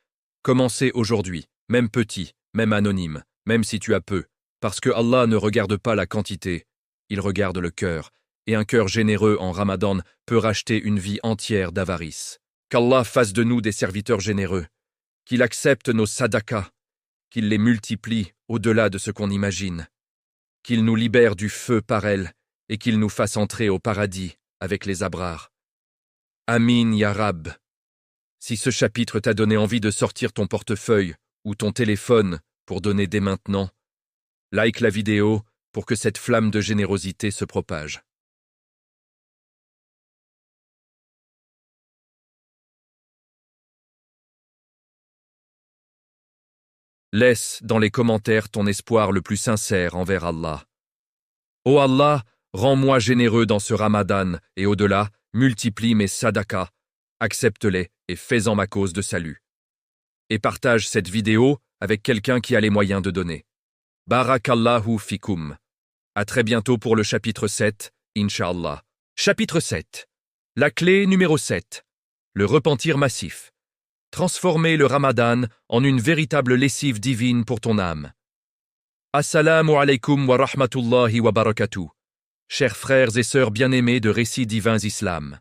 Commencez aujourd'hui, même petit, même anonyme, même si tu as peu, parce que Allah ne regarde pas la quantité, il regarde le cœur, et un cœur généreux en Ramadan peut racheter une vie entière d'avarice. Qu'Allah fasse de nous des serviteurs généreux, qu'il accepte nos sadaqas, qu'il les multiplie au-delà de ce qu'on imagine, qu'il nous libère du feu par elles et qu'il nous fasse entrer au paradis avec les abrars. Amin ya Rab. Si ce chapitre t'a donné envie de sortir ton portefeuille ou ton téléphone pour donner dès maintenant, like la vidéo pour que cette flamme de générosité se propage. Laisse dans les commentaires ton espoir le plus sincère envers Allah. Ô Allah, rends-moi généreux dans ce Ramadan et au-delà, multiplie mes sadakas, accepte-les et fais-en ma cause de salut. Et partage cette vidéo avec quelqu'un qui a les moyens de donner. Barakallahu fikum. À très bientôt pour le chapitre 7, Inch'Allah. Chapitre 7. La clé numéro 7. Le repentir massif. Transformer le Ramadan en une véritable lessive divine pour ton âme. Assalamu alaikum wa rahmatullahi wa barakatuh. Chers frères et sœurs bien-aimés de Récits divins Islam.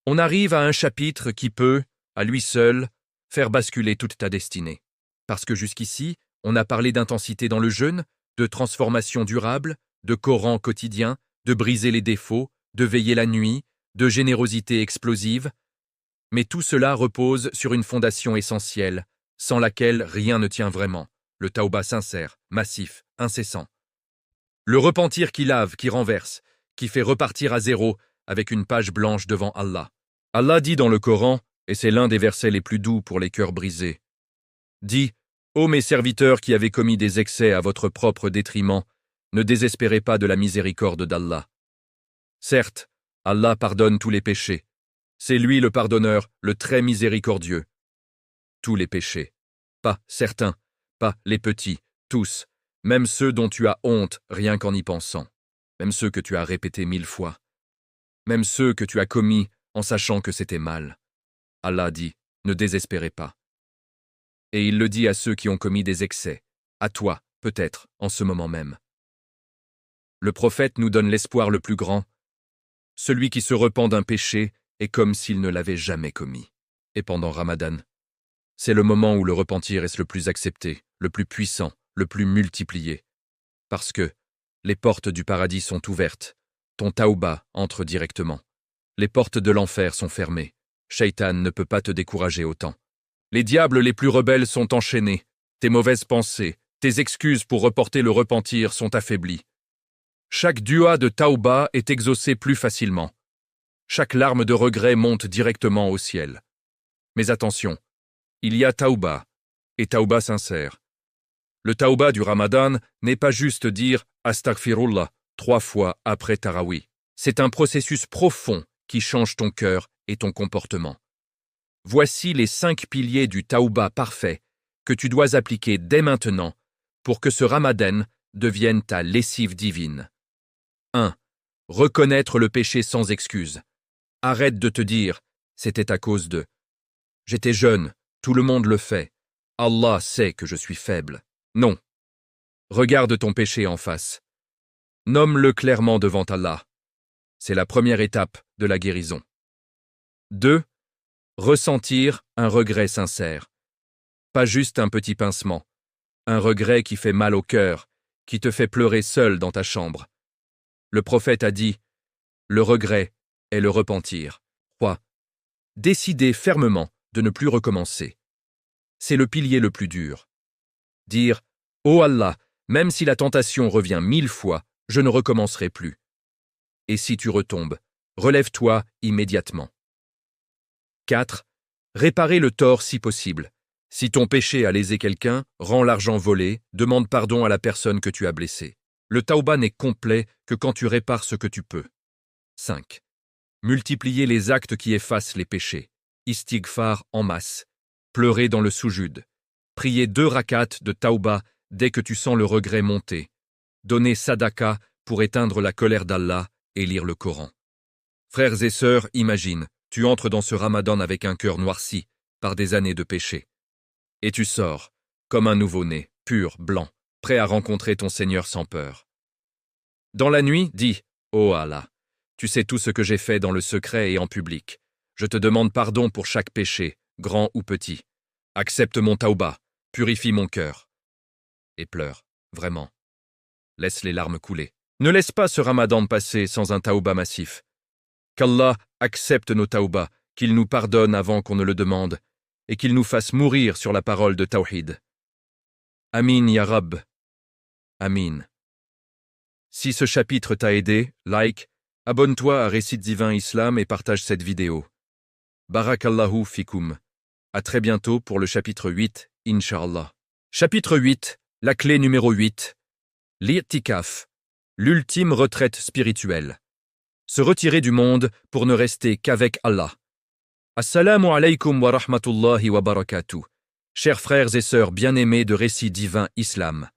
On arrive à un chapitre qui peut, à lui seul, faire basculer toute ta destinée. Parce que jusqu'ici, on a parlé d'intensité dans le jeûne, de transformation durable, de Coran quotidien, de briser les défauts, de veiller la nuit, de générosité explosive. Mais tout cela repose sur une fondation essentielle, sans laquelle rien ne tient vraiment, le tauba sincère, massif, incessant. Le repentir qui lave, qui renverse, qui fait repartir à zéro avec une page blanche devant Allah. Allah dit dans le Coran, et c'est l'un des versets les plus doux pour les cœurs brisés, dit « Ô mes serviteurs qui avez commis des excès à votre propre détriment, ne désespérez pas de la miséricorde d'Allah. Certes, Allah pardonne tous les péchés. C'est lui le pardonneur, le très miséricordieux. Tous les péchés. Pas certains, pas les petits, tous, même ceux dont tu as honte rien qu'en y pensant, même ceux que tu as répétés 1000 fois, même ceux que tu as commis en sachant que c'était mal. Allah dit, ne désespérez pas. Et il le dit à ceux qui ont commis des excès, à toi, peut-être, en ce moment même. Le prophète nous donne l'espoir le plus grand. Celui qui se repent d'un péché est comme s'il ne l'avait jamais commis. Et pendant Ramadan, c'est le moment où le repentir est le plus accepté, le plus puissant, le plus multiplié. Parce que les portes du paradis sont ouvertes, ton tauba entre directement. Les portes de l'enfer sont fermées. Shaitan ne peut pas te décourager autant. Les diables les plus rebelles sont enchaînés. Tes mauvaises pensées, tes excuses pour reporter le repentir sont affaiblies. Chaque dua de tauba est exaucé plus facilement. Chaque larme de regret monte directement au ciel. Mais attention, il y a tauba, et tauba sincère. Le tauba du Ramadan n'est pas juste dire « Astaghfirullah » 3 fois après Tarawi. C'est un processus profond qui change ton cœur et ton comportement. Voici les 5 piliers du tauba parfait que tu dois appliquer dès maintenant pour que ce Ramadan devienne ta lessive divine. 1. Reconnaître le péché sans excuse. Arrête de te dire « c'était à cause de ». J'étais jeune, tout le monde le fait. Allah sait que je suis faible. Non. Regarde ton péché en face. Nomme-le clairement devant Allah. C'est la première étape de la guérison. 2. Ressentir un regret sincère. Pas juste un petit pincement. Un regret qui fait mal au cœur, qui te fait pleurer seul dans ta chambre. Le prophète a dit « Le regret est le repentir ». 3. Décider fermement de ne plus recommencer. C'est le pilier le plus dur. Dire « Oh Allah, même si la tentation revient 1000 fois, je ne recommencerai plus. » Et si tu retombes, relève-toi immédiatement. 4. Réparer le tort si possible. Si ton péché a lésé quelqu'un, rends l'argent volé, demande pardon à la personne que tu as blessée. Le tauba n'est complet que quand tu répares ce que tu peux. 5. Multiplier les actes qui effacent les péchés. Istighfar en masse. Pleurer dans le soujud. Prier 2 rakats de tauba dès que tu sens le regret monter. Donner sadaka pour éteindre la colère d'Allah et lire le Coran. Frères et sœurs, imagine, tu entres dans ce Ramadan avec un cœur noirci par des années de péché. Et tu sors, comme un nouveau-né, pur, blanc, prêt à rencontrer ton Seigneur sans peur. Dans la nuit, dis « Oh Allah, tu sais tout ce que j'ai fait dans le secret et en public. Je te demande pardon pour chaque péché, grand ou petit. Accepte mon tauba, purifie mon cœur. » Et pleure, vraiment. Laisse les larmes couler. Ne laisse pas ce Ramadan passer sans un tauba massif. Qu'Allah accepte nos taubas, qu'il nous pardonne avant qu'on ne le demande, et qu'il nous fasse mourir sur la parole de Tawhid. Amin ya Rabb. Amin. Si ce chapitre t'a aidé, like, abonne-toi à Récits divins Islam et partage cette vidéo. Barakallahu fikum. À très bientôt pour le chapitre 8, Inch'Allah. Chapitre 8, la clé numéro 8. L'i'tikaf, l'ultime retraite spirituelle. Se retirer du monde pour ne rester qu'avec Allah. Assalamu alaykum wa rahmatullahi wa barakatuh. Chers frères et sœurs bien-aimés de Récits divins Islam.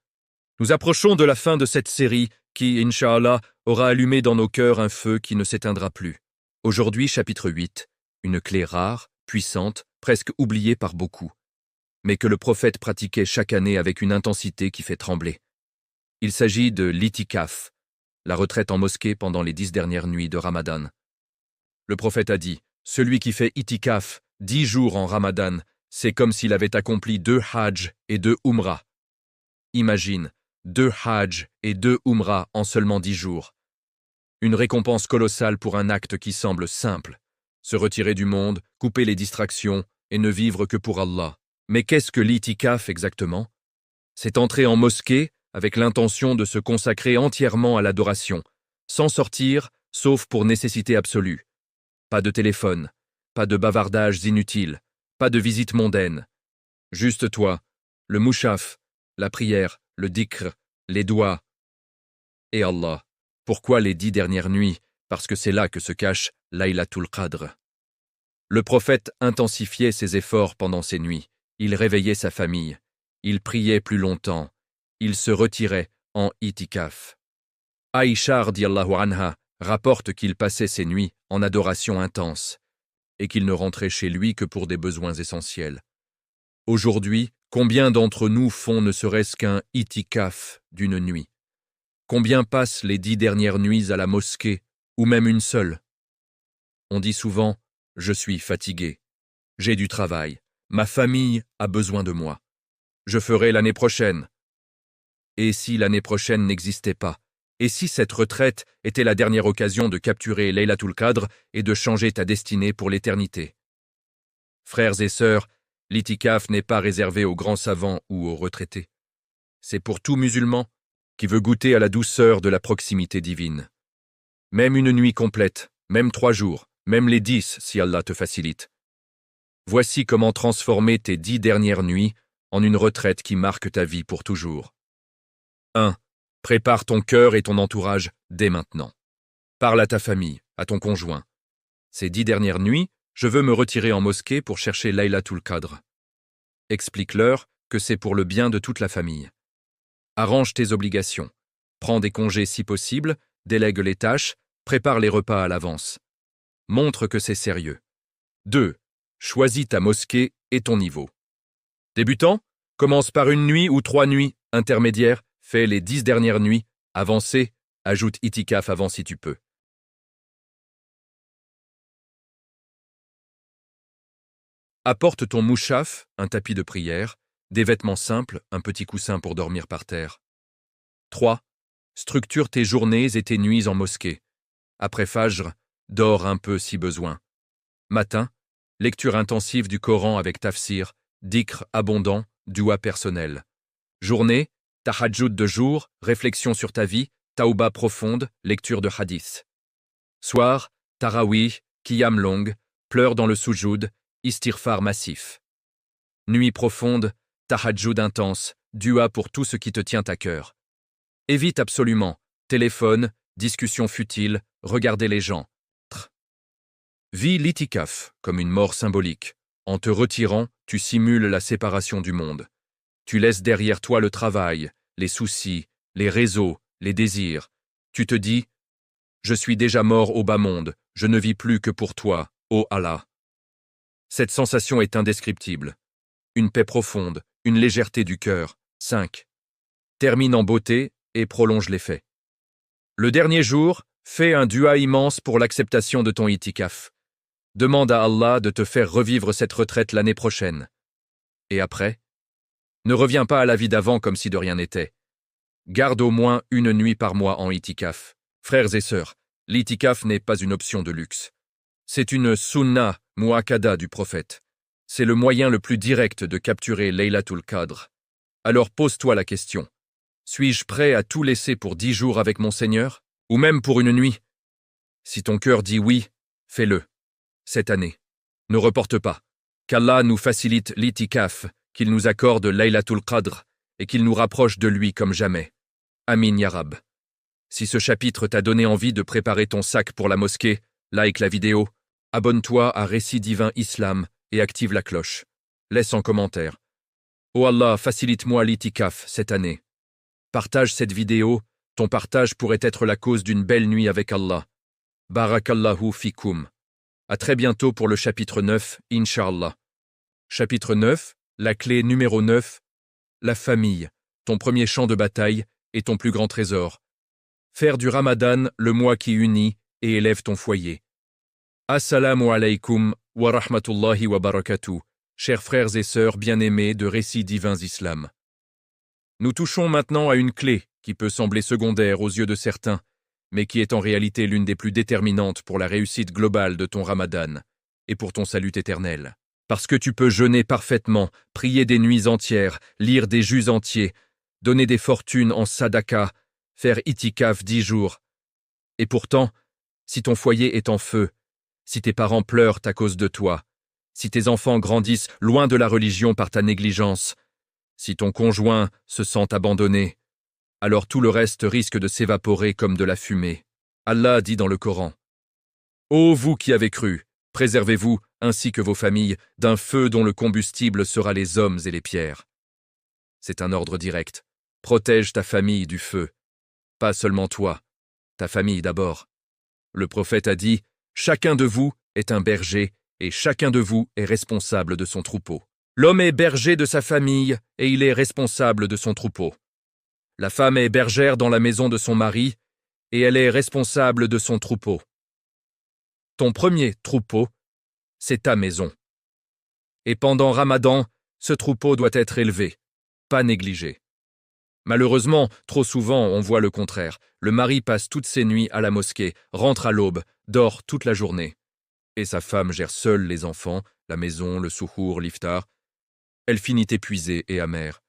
Nous approchons de la fin de cette série qui, Inch'Allah, aura allumé dans nos cœurs un feu qui ne s'éteindra plus. Aujourd'hui, chapitre 8, une clé rare, puissante, presque oubliée par beaucoup, mais que le prophète pratiquait chaque année avec une intensité qui fait trembler. Il s'agit de l'itikaf, la retraite en mosquée pendant les 10 dernières nuits de Ramadan. Le prophète a dit, celui qui fait itikaf 10 jours en Ramadan, c'est comme s'il avait accompli 2 hajj et 2 umrah. Imagine, 2 hajj et 2 umrah en seulement 10 jours. Une récompense colossale pour un acte qui semble simple. Se retirer du monde, couper les distractions et ne vivre que pour Allah. Mais qu'est-ce que l'itikaf exactement? C'est entrer en mosquée avec l'intention de se consacrer entièrement à l'adoration, sans sortir, sauf pour nécessité absolue. Pas de téléphone, pas de bavardages inutiles, pas de visites mondaines. Juste toi, le mouchaf, la prière, le dhikr, les doigts. Et Allah. Pourquoi les 10 dernières nuits? Parce que c'est là que se cache Laylatul Qadr. Le prophète intensifiait ses efforts pendant ces nuits. Il réveillait sa famille. Il priait plus longtemps. Il se retirait en itikaf. Aïcha radiyallahu anha rapporte qu'il passait ses nuits en adoration intense et qu'il ne rentrait chez lui que pour des besoins essentiels. Aujourd'hui, combien d'entre nous font ne serait-ce qu'un itikaf d'une nuit? Combien passent les 10 dernières nuits à la mosquée, ou même une seule? On dit souvent « Je suis fatigué, j'ai du travail, ma famille a besoin de moi, je ferai l'année prochaine. » Et si l'année prochaine n'existait pas? Et si cette retraite était la dernière occasion de capturer Laylatul Qadr et de changer ta destinée pour l'éternité? Frères et sœurs, l'itikaf n'est pas réservé aux grands savants ou aux retraités. C'est pour tout musulman qui veut goûter à la douceur de la proximité divine. Même une nuit complète, même 3 jours, même les 10 si Allah te facilite. Voici comment transformer tes 10 dernières nuits en une retraite qui marque ta vie pour toujours. 1. Prépare ton cœur et ton entourage dès maintenant. Parle à ta famille, à ton conjoint. Ces 10 dernières nuits, je veux me retirer en mosquée pour chercher Laylatul Qadr. Explique-leur que c'est pour le bien de toute la famille. Arrange tes obligations. Prends des congés si possible, délègue les tâches, prépare les repas à l'avance. Montre que c'est sérieux. 2. Choisis ta mosquée et ton niveau. Débutant, commence par une nuit ou 3 nuits. Intermédiaire, fais les 10 dernières nuits. Avancé, ajoute itikaf avant si tu peux. Apporte ton mouchaf, un tapis de prière, des vêtements simples, un petit coussin pour dormir par terre. 3. Structure tes journées et tes nuits en mosquée. Après Fajr, dors un peu si besoin. Matin, lecture intensive du Coran avec tafsir, dhikr abondant, dua personnel. Journée, tahajjud de jour, réflexion sur ta vie, taouba profonde, lecture de hadith. Soir, tarawih, qiyam longue, pleurs dans le soujoud, istighfar massif. Nuit profonde, tahajjud intense, dua pour tout ce qui te tient à cœur. Évite absolument téléphone, discussions futiles, regarder les gens. Vis l'itikaf comme une mort symbolique. En te retirant, tu simules la séparation du monde. Tu laisses derrière toi le travail, les soucis, les réseaux, les désirs. Tu te dis « Je suis déjà mort au bas monde, je ne vis plus que pour toi, ô Allah ». Cette sensation est indescriptible. Une paix profonde, une légèreté du cœur. 5. Termine en beauté et prolonge l'effet. Le dernier jour, fais un dua immense pour l'acceptation de ton itikaf. Demande à Allah de te faire revivre cette retraite l'année prochaine. Et après? Ne reviens pas à la vie d'avant comme si de rien n'était. Garde au moins une nuit par mois en itikaf. Frères et sœurs, l'itikaf n'est pas une option de luxe. C'est une sunnah muakkada du prophète. C'est le moyen le plus direct de capturer Laylatul Qadr. Alors pose-toi la question. Suis-je prêt à tout laisser pour 10 jours avec mon Seigneur? Ou même pour une nuit? Si ton cœur dit oui, fais-le. Cette année. Ne reporte pas. Qu'Allah nous facilite l'itikaf, qu'il nous accorde Laylatul Qadr et qu'il nous rapproche de lui comme jamais. Amin ya Rab. Si ce chapitre t'a donné envie de préparer ton sac pour la mosquée, like la vidéo, abonne-toi à Récit Divin Islam et active la cloche. Laisse en commentaire. Oh Allah, facilite-moi l'itikaf cette année. Partage cette vidéo, ton partage pourrait être la cause d'une belle nuit avec Allah. Barakallahu fikoum. À très bientôt pour le chapitre 9, Inch'Allah. Chapitre 9, la clé numéro 9, la famille, ton premier champ de bataille et ton plus grand trésor. Faire du Ramadan le mois qui unit et élève ton foyer. Assalamu alaikum wa rahmatullahi wa barakatuh, chers frères et sœurs bien-aimés de Récits Divins Islam. Nous touchons maintenant à une clé qui peut sembler secondaire aux yeux de certains, mais qui est en réalité l'une des plus déterminantes pour la réussite globale de ton Ramadan et pour ton salut éternel. Parce que tu peux jeûner parfaitement, prier des nuits entières, lire des jus entiers, donner des fortunes en sadaka, faire itikaf 10 jours. Et pourtant, si ton foyer est en feu, si tes parents pleurent à cause de toi, si tes enfants grandissent loin de la religion par ta négligence, si ton conjoint se sent abandonné, alors tout le reste risque de s'évaporer comme de la fumée. Allah dit dans le Coran : Ô vous qui avez cru, préservez-vous, ainsi que vos familles, d'un feu dont le combustible sera les hommes et les pierres. C'est un ordre direct. Protège ta famille du feu. Pas seulement toi, ta famille d'abord. Le prophète a dit : chacun de vous est un berger et chacun de vous est responsable de son troupeau. L'homme est berger de sa famille et il est responsable de son troupeau. La femme est bergère dans la maison de son mari et elle est responsable de son troupeau. Ton premier troupeau, c'est ta maison. Et pendant Ramadan, ce troupeau doit être élevé, pas négligé. Malheureusement, trop souvent, on voit le contraire. Le mari passe toutes ses nuits à la mosquée, rentre à l'aube, dort toute la journée. Et sa femme gère seule les enfants, la maison, le souhour, l'iftar. Elle finit épuisée et amère.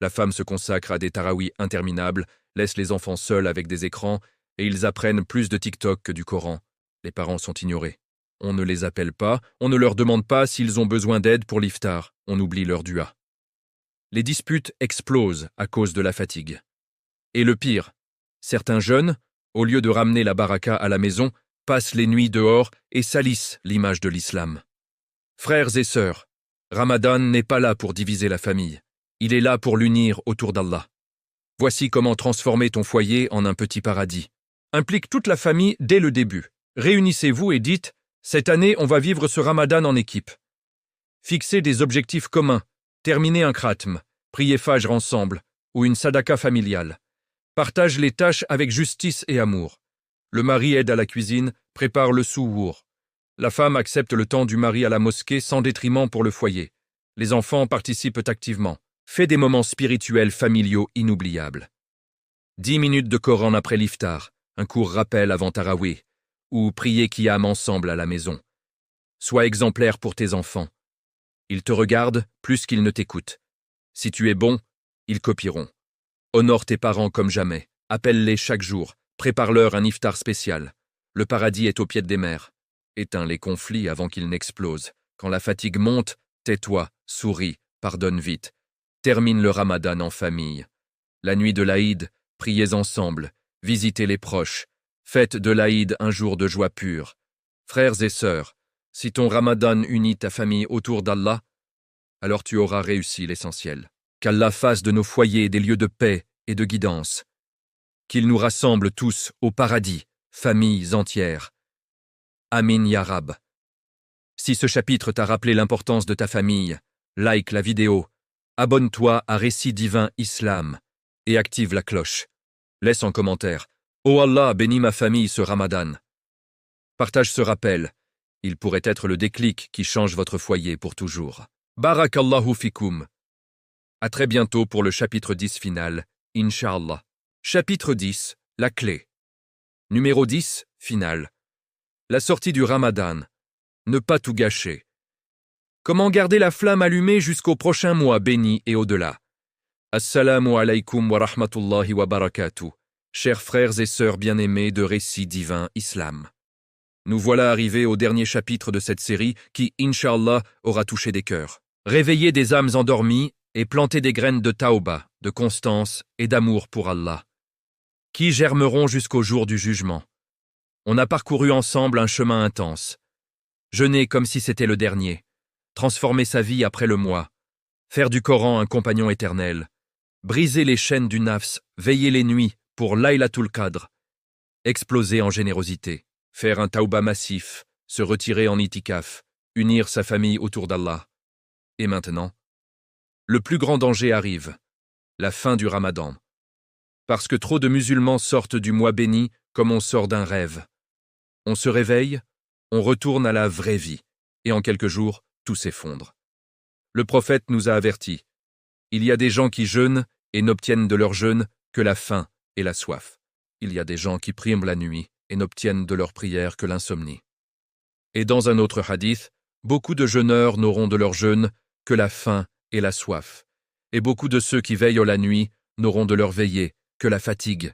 La femme se consacre à des tarawis interminables, laisse les enfants seuls avec des écrans, et ils apprennent plus de TikTok que du Coran. Les parents sont ignorés. On ne les appelle pas, on ne leur demande pas s'ils ont besoin d'aide pour l'iftar, on oublie leur dua. Les disputes explosent à cause de la fatigue. Et le pire, certains jeunes, au lieu de ramener la baraka à la maison, passent les nuits dehors et salissent l'image de l'islam. Frères et sœurs, Ramadan n'est pas là pour diviser la famille. Il est là pour l'unir autour d'Allah. Voici comment transformer ton foyer en un petit paradis. Implique toute la famille dès le début. Réunissez-vous et dites : cette année, on va vivre ce Ramadan en équipe. Fixez des objectifs communs. Terminez un khatm, priez Fajr ensemble, ou une sadaka familiale. Partage les tâches avec justice et amour. Le mari aide à la cuisine, prépare le souhour. La femme accepte le temps du mari à la mosquée sans détriment pour le foyer. Les enfants participent activement. Fais des moments spirituels familiaux inoubliables. 10 minutes de Coran après l'iftar, un court rappel avant Tarawih, ou prier Qiyam ensemble à la maison. Sois exemplaire pour tes enfants. Ils te regardent plus qu'ils ne t'écoutent. Si tu es bon, ils copieront. Honore tes parents comme jamais. Appelle-les chaque jour. Prépare-leur un iftar spécial. Le paradis est au pied des mers. Éteins les conflits avant qu'ils n'explosent. Quand la fatigue monte, tais-toi, souris, pardonne vite. Termine le Ramadan en famille. La nuit de l'Aïd, priez ensemble. Visitez les proches. Faites de l'Aïd un jour de joie pure. Frères et sœurs, si ton Ramadan unit ta famille autour d'Allah, alors tu auras réussi l'essentiel. Qu'Allah fasse de nos foyers des lieux de paix et de guidance. Qu'il nous rassemble tous au paradis, familles entières. Amin ya Rab. Si ce chapitre t'a rappelé l'importance de ta famille, like la vidéo, abonne-toi à Récit Divin Islam et active la cloche. Laisse en commentaire : Oh Allah, bénis ma famille ce Ramadan. Partage ce rappel. Il pourrait être le déclic qui change votre foyer pour toujours. Barakallahu fikoum. À très bientôt pour le chapitre 10 final, Inch'Allah. Chapitre 10, la clé. Numéro 10, final. La sortie du Ramadan. Ne pas tout gâcher. Comment garder la flamme allumée jusqu'au prochain mois béni et au-delà. Assalamu alaikum wa rahmatullahi wa barakatuh. Chers frères et sœurs bien-aimés de Récits Divins Islam. Nous voilà arrivés au dernier chapitre de cette série qui, Inch'Allah, aura touché des cœurs. réveiller des âmes endormies et planter des graines de taouba, de constance et d'amour pour Allah, qui germeront jusqu'au jour du jugement. On a parcouru ensemble un chemin intense. Jeûner comme si c'était le dernier, transformer sa vie après le mois, faire du Coran un compagnon éternel, briser les chaînes du nafs, veiller les nuits pour Laylatul Qadr, exploser en générosité, faire un taouba massif, se retirer en itikaf, unir sa famille autour d'Allah. Et maintenant, le plus grand danger arrive, la fin du Ramadan. Parce que trop de musulmans sortent du mois béni comme on sort d'un rêve. On se réveille, on retourne à la vraie vie, et en quelques jours, tout s'effondre. Le prophète nous a avertis. Il y a des gens qui jeûnent et n'obtiennent de leur jeûne que la faim et la soif. Il y a des gens qui prient la nuit et n'obtiennent de leur prière que l'insomnie. Et dans un autre hadith, beaucoup de jeûneurs n'auront de leur jeûne que la faim et la soif. Et beaucoup de ceux qui veillent la nuit n'auront de leur veillée que la fatigue.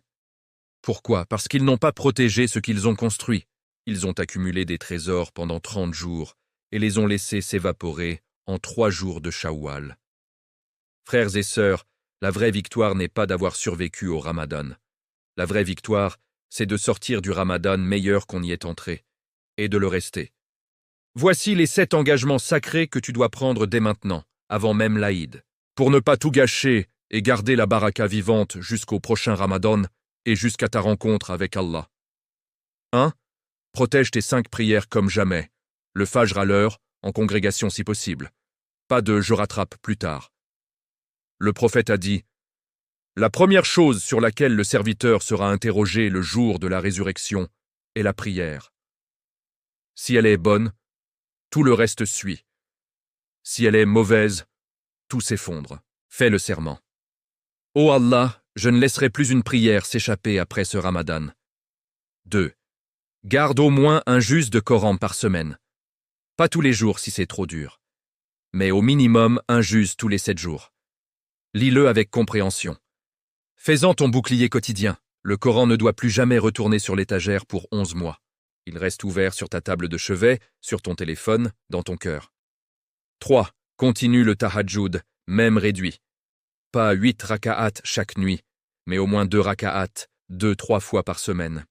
Pourquoi? Parce qu'ils n'ont pas protégé ce qu'ils ont construit. Ils ont accumulé des trésors pendant 30 jours et les ont laissés s'évaporer en 3 jours de Shawwal. Frères et sœurs, la vraie victoire n'est pas d'avoir survécu au Ramadan. La vraie victoire, c'est de sortir du Ramadan meilleur qu'on y est entré, et de le rester. Voici les 7 engagements sacrés que tu dois prendre dès maintenant, avant même l'Aïd, pour ne pas tout gâcher et garder la baraka vivante jusqu'au prochain Ramadan et jusqu'à ta rencontre avec Allah. 1. Protège tes 5 prières comme jamais. Le fajr à l'heure, en congrégation si possible. Pas de « je rattrape plus tard ». Le prophète a dit « La première chose sur laquelle le serviteur sera interrogé le jour de la résurrection est la prière. Si elle est bonne, tout le reste suit. Si elle est mauvaise, tout s'effondre. Fais le serment. Ô Allah, je ne laisserai plus une prière s'échapper après ce Ramadan. 2. Garde au moins un juz de Coran par semaine. Pas tous les jours si c'est trop dur, mais au minimum un juz tous les 7 jours. Lis-le avec compréhension. Fais-en ton bouclier quotidien. Le Coran ne doit plus jamais retourner sur l'étagère pour 11 mois. Il reste ouvert sur ta table de chevet, sur ton téléphone, dans ton cœur. 3. Continue le tahajjud, même réduit. Pas 8 raka'at chaque nuit, mais au moins 2 raka'at, 2-3 fois par semaine.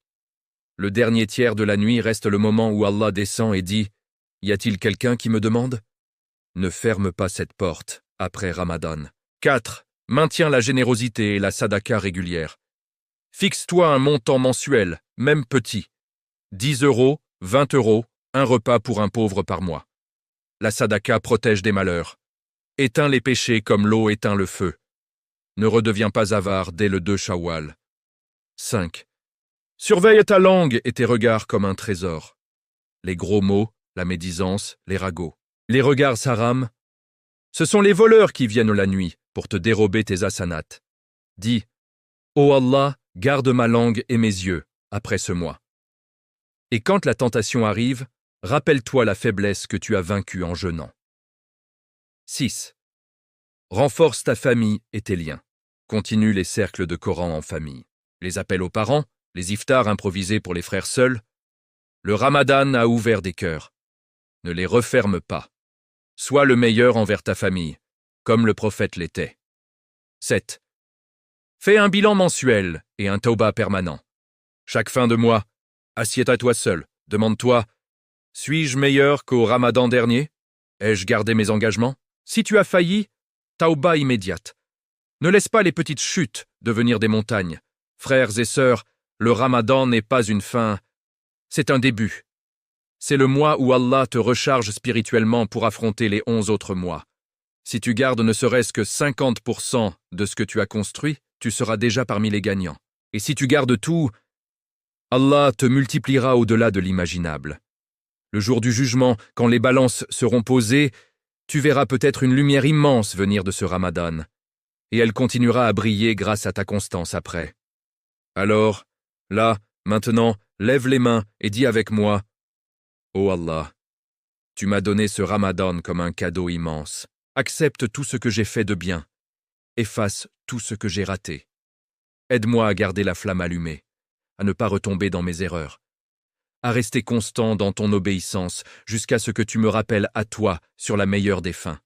Le dernier tiers de la nuit reste le moment où Allah descend et dit « Y a-t-il quelqu'un qui me demande ?» Ne ferme pas cette porte après Ramadan. 4. Maintiens la générosité et la sadaka régulière. Fixe-toi un montant mensuel, même petit. 10 €, 20 €, un repas pour un pauvre par mois. La sadaka protège des malheurs. Éteins les péchés comme l'eau éteint le feu. Ne redeviens pas avare dès le 2 Shawwal. 5. Surveille ta langue et tes regards comme un trésor. Les gros mots, la médisance, les ragots. Les regards haram, ce sont les voleurs qui viennent la nuit pour te dérober tes asanats. Dis, ô Allah, garde ma langue et mes yeux après ce mois. Et quand la tentation arrive, rappelle-toi la faiblesse que tu as vaincue en jeûnant. 6. Renforce ta famille et tes liens. Continue les cercles de Coran en famille. Les appels aux parents, les iftars improvisés pour les frères seuls. Le Ramadan a ouvert des cœurs. Ne les referme pas. Sois le meilleur envers ta famille, comme le prophète l'était. 7. Fais un bilan mensuel et un tauba permanent. Chaque fin de mois, assieds-toi seul, demande-toi « Suis-je meilleur qu'au Ramadan dernier? Ai-je gardé mes engagements ?» Si tu as failli, tauba immédiate. Ne laisse pas les petites chutes devenir des montagnes. Frères et sœurs, le Ramadan n'est pas une fin, c'est un début. C'est le mois où Allah te recharge spirituellement pour affronter les 11 autres mois. Si tu gardes ne serait-ce que 50% de ce que tu as construit, tu seras déjà parmi les gagnants. Et si tu gardes tout, Allah te multipliera au-delà de l'imaginable. Le jour du jugement, quand les balances seront posées, tu verras peut-être une lumière immense venir de ce Ramadan. Et elle continuera à briller grâce à ta constance après. Alors, là, maintenant, lève les mains et dis avec moi, ô Allah, tu m'as donné ce Ramadan comme un cadeau immense. Accepte tout ce que j'ai fait de bien. Efface tout ce que j'ai raté. Aide-moi à garder la flamme allumée, à ne pas retomber dans mes erreurs, à rester constant dans ton obéissance jusqu'à ce que tu me rappelles à toi sur la meilleure des fins.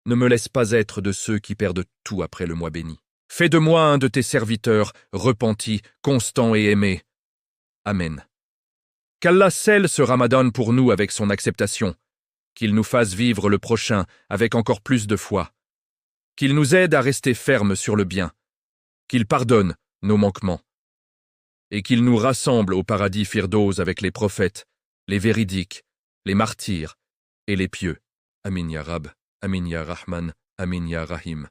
Ne me laisse pas être de ceux qui perdent tout après le mois béni. Fais de moi un de tes serviteurs, repenti, constant et aimé. Amen. Qu'Allah scelle ce Ramadan pour nous avec son acceptation, qu'il nous fasse vivre le prochain avec encore plus de foi, qu'il nous aide à rester fermes sur le bien, qu'il pardonne nos manquements, et qu'il nous rassemble au paradis Firdaus avec les prophètes, les véridiques, les martyrs et les pieux. Amin ya Rab, Amin ya Rahman, Amin ya Rahim.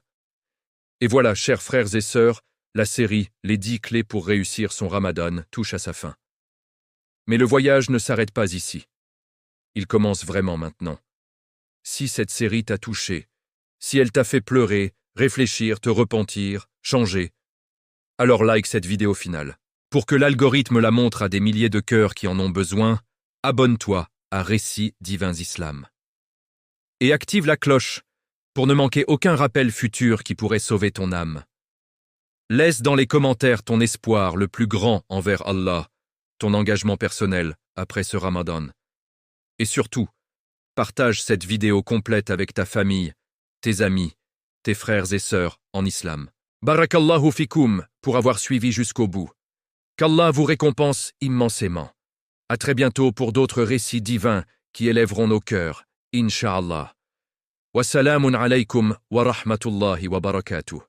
Et voilà, chers frères et sœurs, la série « Les 10 clés pour réussir son Ramadan » touche à sa fin. Mais le voyage ne s'arrête pas ici. Il commence vraiment maintenant. Si cette série t'a touché, si elle t'a fait pleurer, réfléchir, te repentir, changer, alors like cette vidéo finale. Pour que l'algorithme la montre à des milliers de cœurs qui en ont besoin, abonne-toi à Récits Divins Islam. Et active la cloche pour ne manquer aucun rappel futur qui pourrait sauver ton âme. Laisse dans les commentaires ton espoir le plus grand envers Allah, ton engagement personnel après ce Ramadan. Et surtout, partage cette vidéo complète avec ta famille, tes amis, tes frères et sœurs en islam. Barakallahu fikoum pour avoir suivi jusqu'au bout. Qu'Allah vous récompense immensément. À très bientôt pour d'autres récits divins qui élèveront nos cœurs, Inch'Allah. Wassalamun alaykum wa rahmatullahi wa barakatuh.